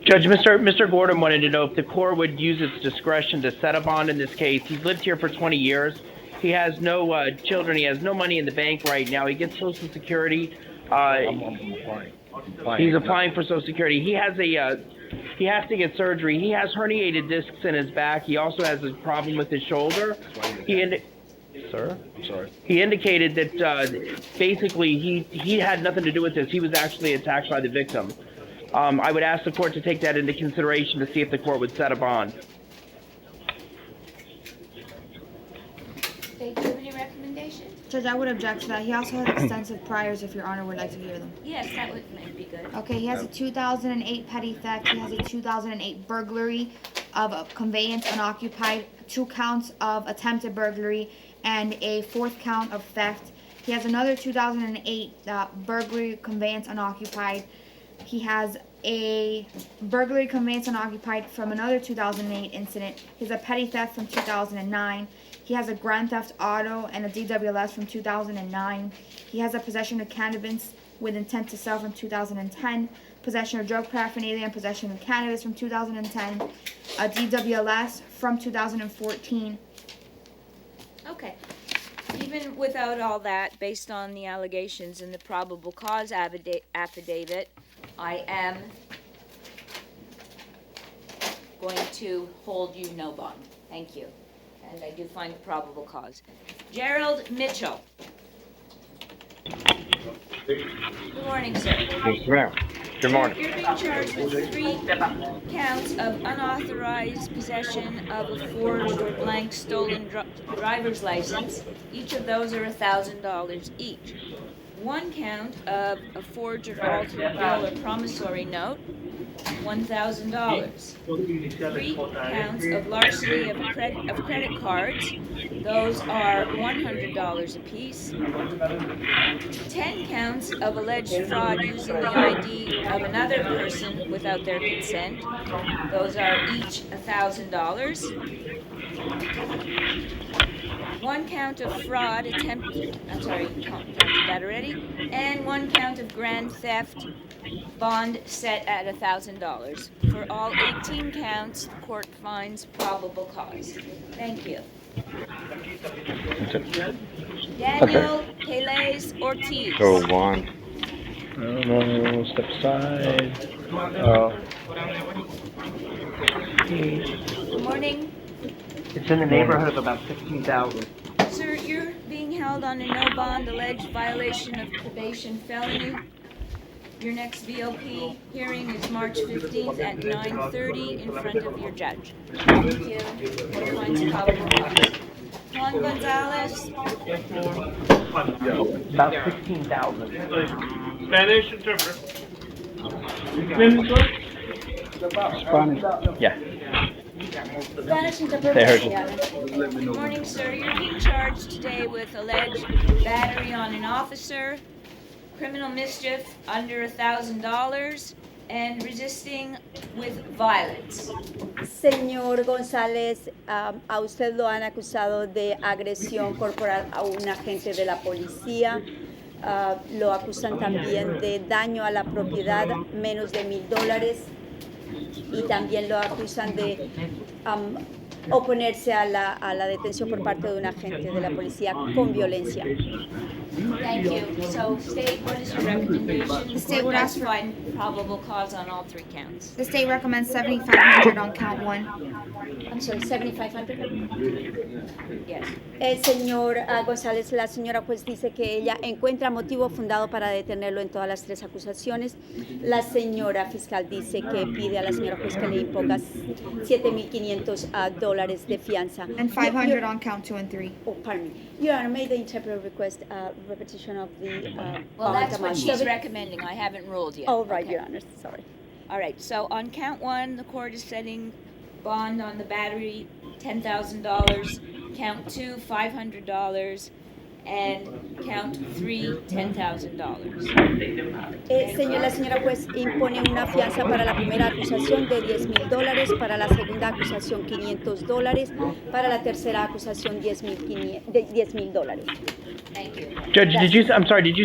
Judge, Mr. Gordon wanted to know if the court would use its discretion to set a bond in this case. He's lived here for 20 years. He has no children. He has no money in the bank right now. He gets Social Security. He's applying for Social Security. He has he has to get surgery. He has herniated discs in his back. He also has a problem with his shoulder. Sir? I'm sorry. He indicated that basically he had nothing to do with this. He was actually attacked by the victim. I would ask the court to take that into consideration to see if the court would set a bond. Do you have any recommendations? Judge, I would object to that. He also has extensive priors if Your Honor would like to hear them. Yes, that would might be good. Okay, he has a 2008 petty theft. He has a 2008 burglary. of conveyance unoccupied, 2 counts of attempted burglary, and a 4th count of theft. He has another 2008 burglary, conveyance unoccupied. He has a burglary, conveyance unoccupied from another 2008 incident. He has a petty theft from 2009. He has a grand theft auto and a DWLS from 2009. He has a possession of cannabis with intent to sell from 2010. Possession of drug paraphernalia and possession of cannabis from 2010. A DWLS from 2014. Okay. Even without all that, based on the allegations in the probable cause affidavit, I am going to hold you no bond. Thank you. And I do find probable cause. Gerald Mitchell. Good morning, sir. Yes, ma'am. Good morning. You're being charged with 3 counts of unauthorized possession of a forged or blank stolen driver's license. Each of those are $1,000 each. 1 count of a forged or altered bill or promissory note, $1,000. 3 counts of larceny of credit cards. Those are $100 apiece. 10 counts of alleged fraud using the ID of another person without their consent. Those are each $1,000. 1 count of fraud counted that already, and 1 count of grand theft, bond set at $1,000. For all 18 counts, the court finds probable cause. Thank you. Daniel Peles Ortiz. So bond. Step aside. Good morning. It's in the neighborhood of about 16,000. Sir, you're being held on a no bond alleged violation of probation felony. Your next VOP hearing is March 15th at 9:30 in front of your judge. Thank you. Court finds probable cause. Juan Gonzalez. About 16,000. Spanish interpreter. Spanish. Yeah. Spanish interpreter. They heard you. Good morning, sir. You're being charged today with alleged battery on an officer, criminal mischief under $1,000, and resisting with violence. Señor González, a usted lo han acusado de agresión corporal a un agente de la policía. Lo acusan también de daño a la propiedad, menos de $1,000. Y también lo acusan de oponerse a la detención por parte de un agente de la policía con violencia. Thank you. So, State, what is your recommendation? The state would ask for- find probable cause on all 3 counts. The state recommends $7,500 on count 1. I'm sorry, 7,500. Yes. Señor González, la señora juez dice que ella encuentra motivo fundado para detenerlo en todas las 3 acusaciones. La señora fiscal dice que pide a la señora juez que le imponga $7,500 de fianza. And 500 on count 2 and 3. Oh, pardon me. Your Honor, may the interpreter request repetition of the Well, that's what amount? she's recommending. I haven't ruled yet. Oh, right, Okay. Your Honor, sorry. All right, so on count 1, the court is setting bond on the battery, $10,000. Count 2, $500. And count 3, $10,000. Señor, la señora juez impone una fianza para la primera acusación de $10,000, para la segunda acusación $500, para la tercera acusación $10,000. Thank you. Judge, did you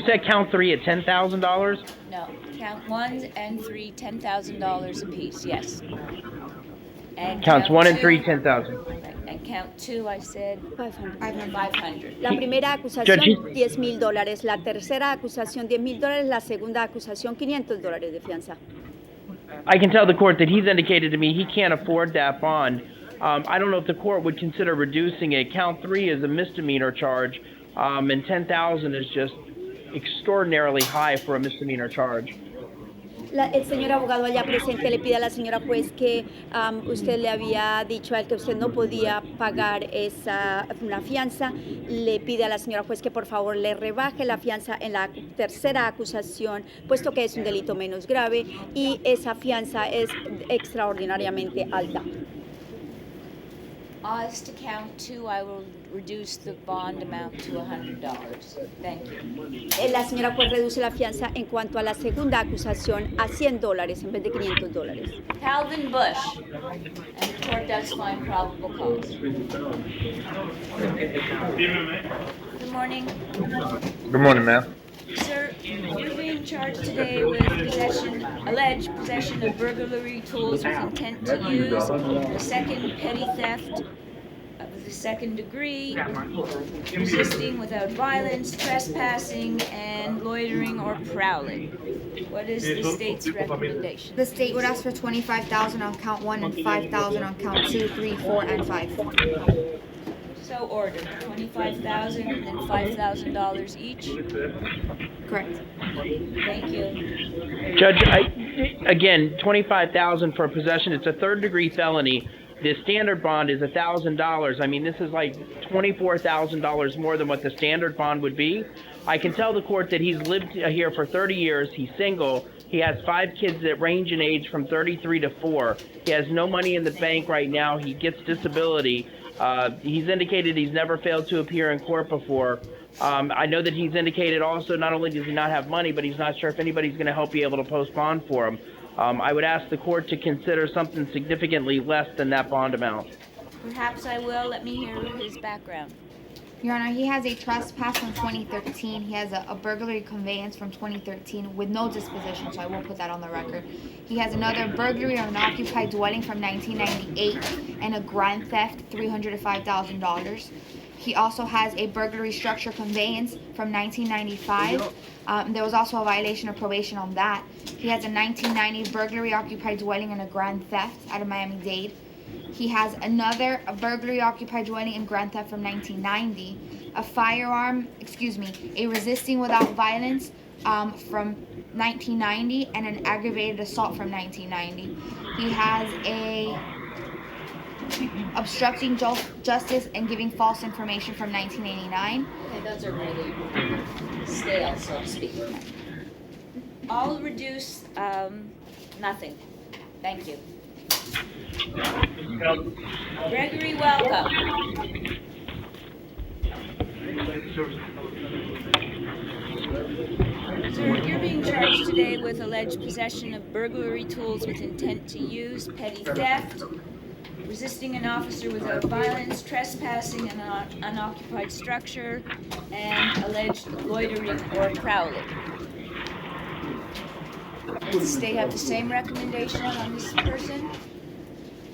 say count 3 at $10,000? No, count 1 and 3, $10,000 apiece, yes. And Counts count 1 and 2 3, 10,000. And count 2, I said 500. La primera acusación $10,000, la tercera acusación $10,000, la segunda acusación $500 de fianza. I can tell the court that he's indicated to me he can't afford that bond. I don't know if the court would consider reducing it. Count 3 is a misdemeanor charge, and 10,000 is just extraordinarily high for a misdemeanor charge. El señor abogado allá presente le pide a la señora juez que usted le había dicho a él que usted no podía pagar una fianza. Le pide a la señora juez que por favor le rebaje la fianza en la tercera acusación, puesto que es un delito menos grave y esa fianza es extraordinariamente alta. As to count 2, I will reduce the bond amount to $100. Thank you. La señora juez reduce la fianza en cuanto a la segunda acusación a $100 en vez de $500. Calvin Bush, and the court does find probable cause. Good morning. Good morning, ma'am. Sir, you're being charged today with alleged possession of burglary tools with intent to use, the second petty theft of the second degree, resisting without violence, trespassing, and loitering or prowling. What is the state's recommendation? The state would ask for $25,000 on count 1 and $5,000 on count 2, 3, 4, and 5. So ordered, $25,000 and then $5,000 each? Correct. Thank you. Judge, again, $25,000 for possession. It's a third-degree felony. The standard bond is $1,000. I mean, this is like $24,000 more than what the standard bond would be. I can tell the court that he's lived here for 30 years. He's single. He has 5 kids that range in age from 33 to 4. He has no money in the bank right now. He gets disability. He's indicated he's never failed to appear in court before. I know that he's indicated also not only does he not have money, but he's not sure if anybody's going to help be able to post bond for him. I would ask the court to consider something significantly less than that bond amount. Perhaps I will. Let me hear his background. Your Honor, he has a trespass from 2013. He has a burglary conveyance from 2013 with no disposition, so I will put that on the record. He has another burglary of an occupied dwelling from 1998 and a grand theft, $300 to $5,000. He also has a burglary structure conveyance from 1995. There was also a violation of probation on that. He has a 1990 burglary occupied dwelling and a grand theft out of Miami-Dade. He has another burglary occupied dwelling and grand theft from 1990, a resisting without violence from 1990, and an aggravated assault from 1990. He has a obstructing justice and giving false information from 1989. Okay, those are really stale, so to speak. I'll reduce nothing. Thank you. Gregory, welcome. Sir, you're being charged today with alleged possession of burglary tools with intent to use, petty theft, resisting an officer without violence, trespassing an unoccupied structure, and alleged loitering or prowling. Does the state have the same recommendation on this person?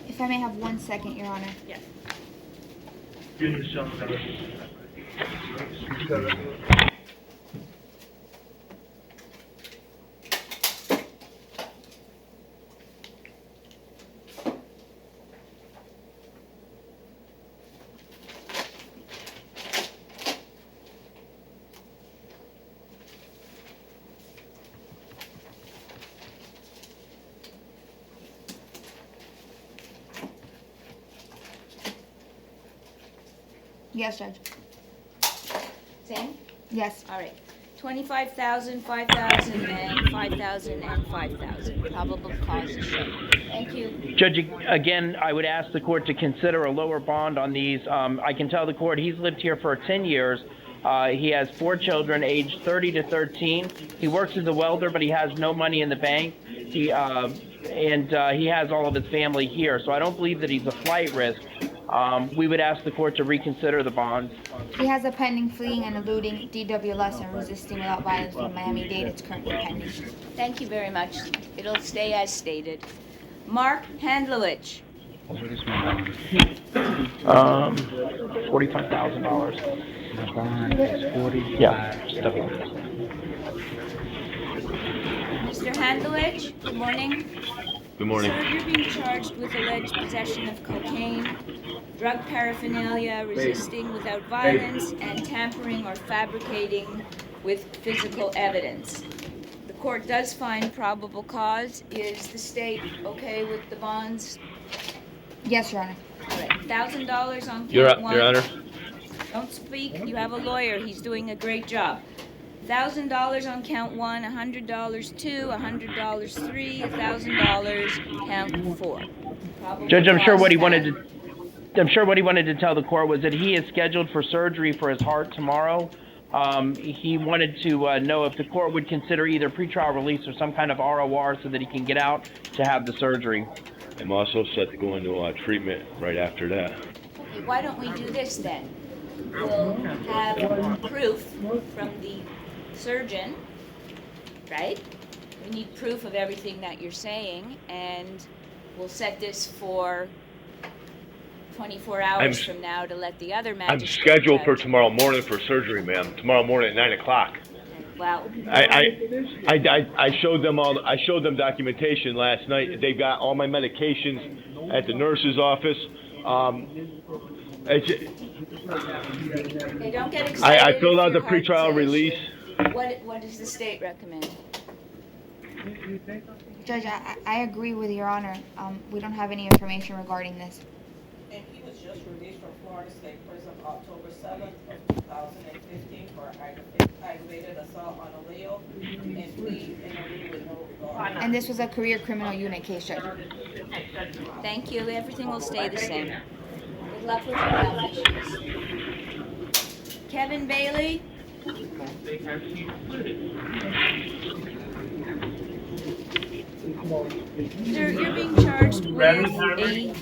If I may have 1 second, Your Honor. Yeah. Yes, Judge. Same? Yes. All right. 25,000, 5,000, and 5,000, and 5,000. Probable cause is shown. Thank you. Judge, again, I would ask the court to consider a lower bond on these. I can tell the court he's lived here for 10 years. He has 4 children, aged 30 to 13. He works as a welder, but he has no money in the bank. He has all of his family here, so I don't believe that he's a flight risk. We would ask the court to reconsider the bond. He has a pending fleeing and eluding DWLS and resisting without violence from Miami-Dade. It's currently pending. Thank you very much. It'll stay as stated. Mark Handlowich. $45,000. The bond is 40. Yeah. Mr. Handlowich, good morning. Good morning. Sir, you're being charged with alleged possession of cocaine, drug paraphernalia, resisting without violence, and tampering or fabricating with physical evidence. The court does find probable cause. Is the state okay with the bonds? Yes, Your Honor. All right, $1,000 on Your count 1. Honor. Don't speak. You have a lawyer. He's doing a great job. $1,000 on count 1, $100 2, $100 3, $1,000 count 4. Probable Judge, I'm sure cause what he found. wanted to. I'm sure what he wanted to tell the court was that he is scheduled for surgery for his heart tomorrow. He wanted to know if the court would consider either pretrial release or some kind of ROR so that he can get out to have the surgery. I'm also set to go into treatment right after that. Okay, why don't we do this then? We'll have proof from the surgeon, right? We need proof of everything that you're saying, and we'll set this for 24 hours from now to let the other I'm magistrate scheduled for judge. tomorrow morning for surgery, ma'am. Tomorrow morning at 9 o'clock. Well, I showed them all. I showed them documentation last night. They've got all my medications at the nurse's office. okay, don't get excited. I filled if out the your heart's pretrial an release. issue. What does the state recommend? Judge, I agree with Your Honor. We don't have any information regarding this. And he was just released from Florida State Prison October 7th of 2015 for aggravated assault on a Leo and plea in a room with no regard. And this was a career criminal unit case, Judge. Thank you. Everything will stay the same. Good luck with your health issues. Kevin Bailey? Sir, you're being charged with a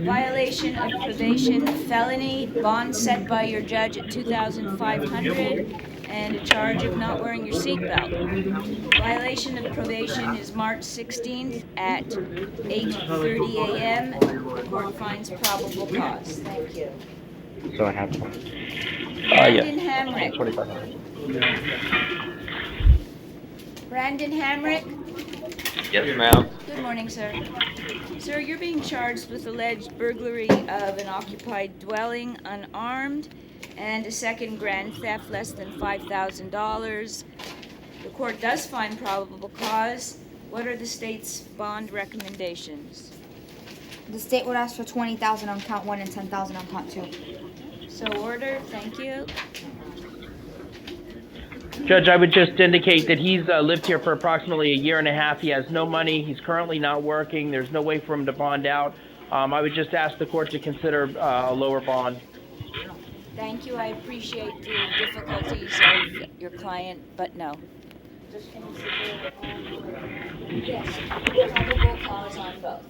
violation of probation felony, bond set by your judge at $2,500, and a charge of not wearing your seatbelt. Violation of probation is March 16th at 8:30 a.m. The court finds probable cause. Thank you. So I have Brandon Hamrick. 2,500. Brandon Hamrick? Yes, ma'am. Good morning, sir. Sir, you're being charged with alleged burglary of an occupied dwelling unarmed and a second grand theft less than $5,000. The court does find probable cause. What are the state's bond recommendations? The state would ask for $20,000 on count 1 and $10,000 on count 2. So ordered. Thank you. Judge, I would just indicate that he's lived here for approximately a year and a half. He has no money. He's currently not working. There's no way for him to bond out. I would just ask the court to consider a lower bond. Thank you. I appreciate the difficulties of your client, but no. Yes, probable cause on both.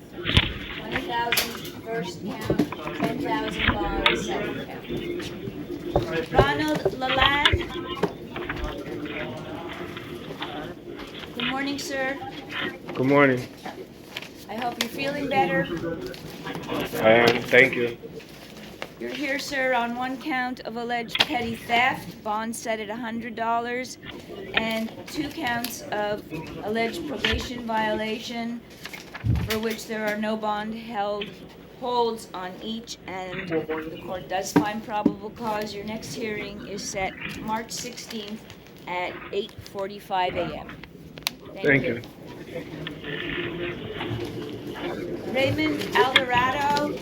20,000 first count, 10,000 bond second count. Ronald Lalade. Good morning, sir. Good morning. I hope you're feeling better. I am. Thank you. You're here, sir, on one count of alleged petty theft, bond set at $100, and 2 counts of alleged probation violation, for which there are no bond holds on each, and the court does find probable cause. Your next hearing is set March 16th at 8:45 a.m. Thank you. Raymond Alvarado.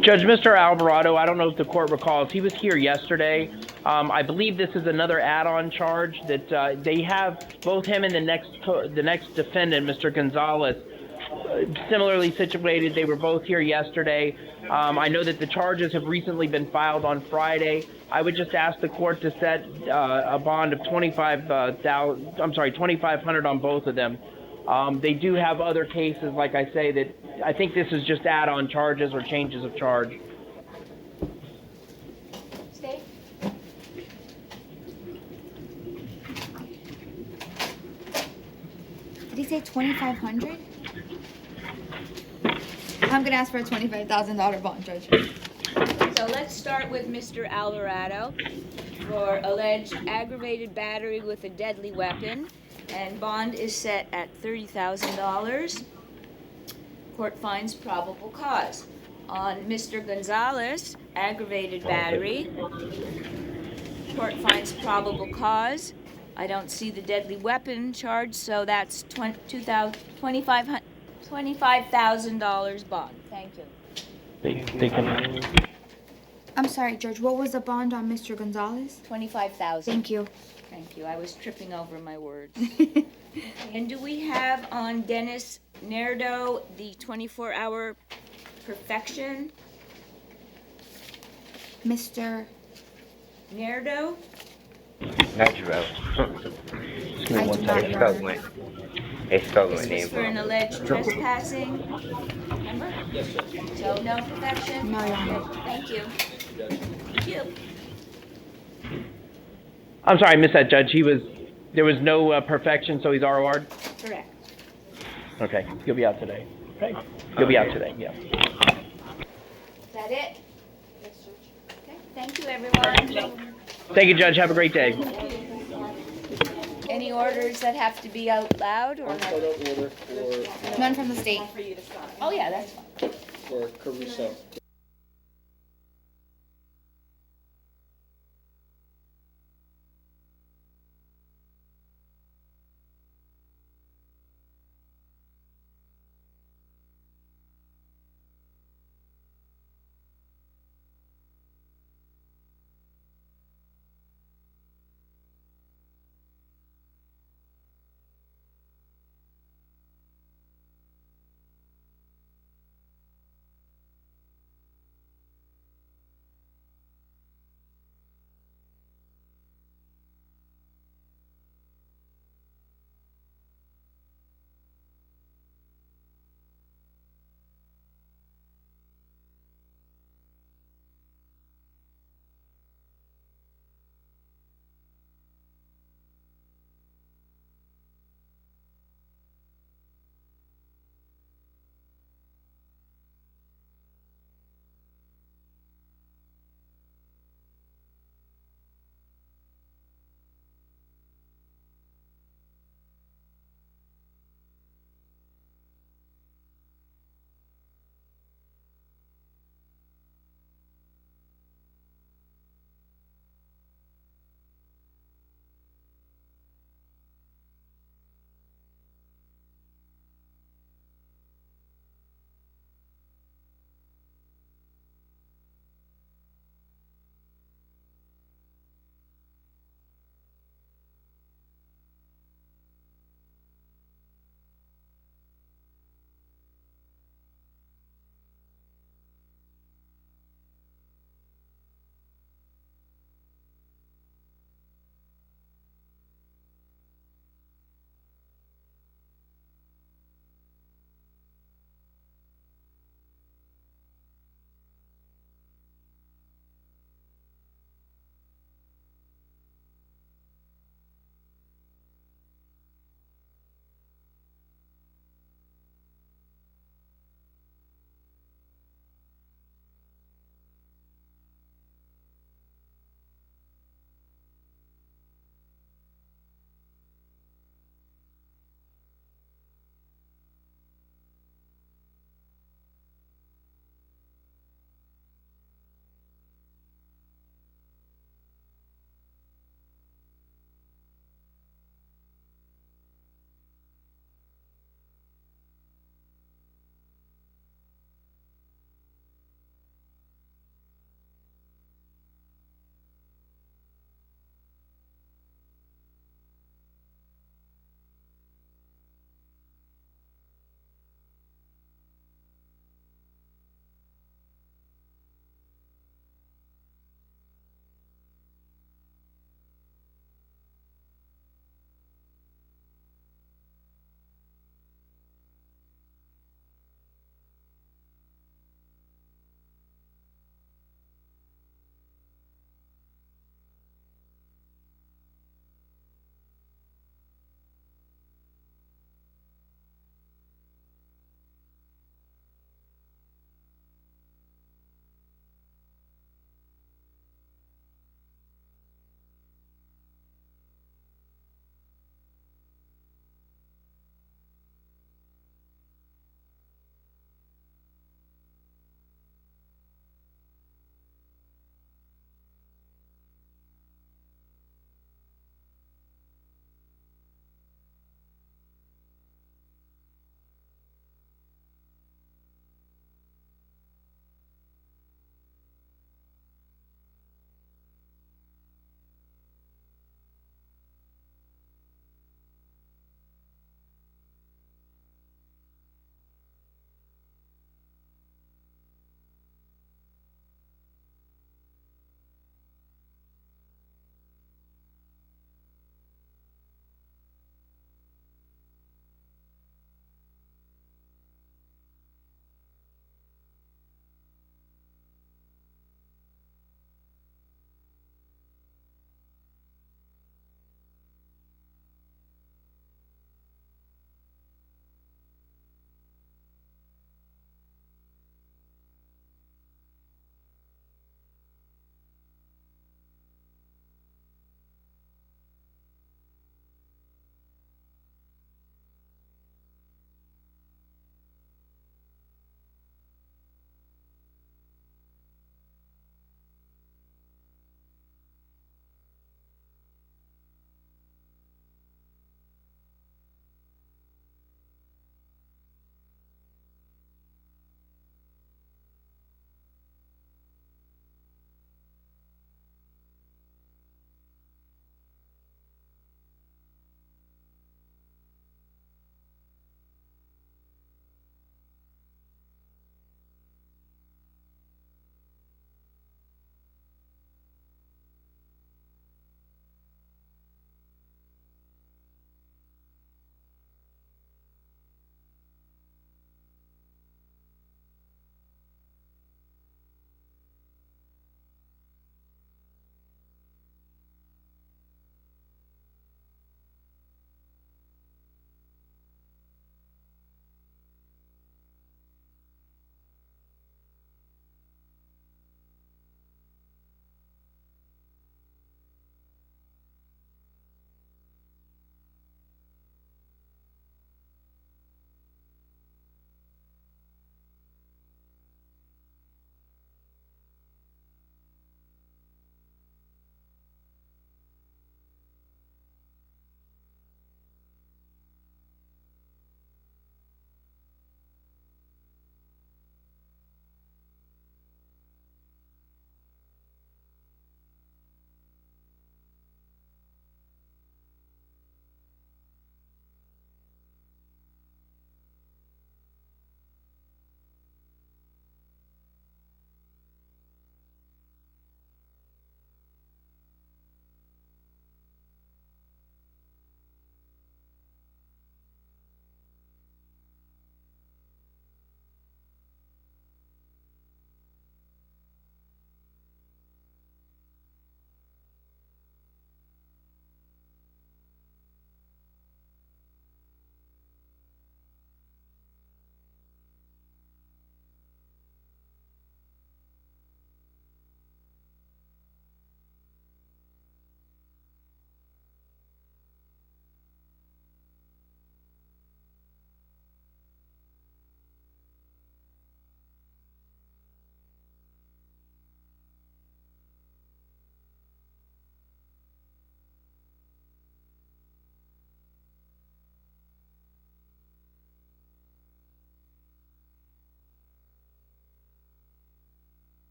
Judge, Mr. Alvarado, I don't know if the court recalls, he was here yesterday. I believe this is another add-on charge that they have both him and the next defendant, Mr. Gonzalez, similarly situated. They were both here yesterday. I know that the charges have recently been filed on Friday. I would just ask the court to set a bond of $2,500 on both of them. They do have other cases, like I say, that I think this is just add-on charges or changes of charge. Stay. Did he say 2,500? I'm gonna ask for a $25,000 bond, Judge. So let's start with Mr. Alvarado for alleged aggravated battery with a deadly weapon, and bond is set at $30,000. Court finds probable cause. On Mr. Gonzalez, aggravated battery, court finds probable cause. I don't see the deadly weapon charge, so that's $25,000 bond. Thank you. They can. I'm sorry, Judge, what was the bond on Mr. Gonzalez? $25,000. Thank you. Thank you. I was tripping over my words. And do we have on Dennis Nerdo the 24-hour perfection, Mr. Nerdo. Natural. Just give me one second. It's spelled my This name was for an alleged trespassing. Remember? Yes, Judge. So no perfection? No, Your Honor. Okay, thank you. Thank you, Judge. Thank you. I'm sorry, I missed that, Judge. There was no perfection, so he's ROR'd? Correct. Okay, he'll be out today. Okay, he'll be out today, yeah. Is that it? Okay, thank you, everyone. Thank you, Judge. Have a great day. Any orders that have to be out loud or? Photo order for, None from the state. Oh, yeah, that's fine. for Caruso.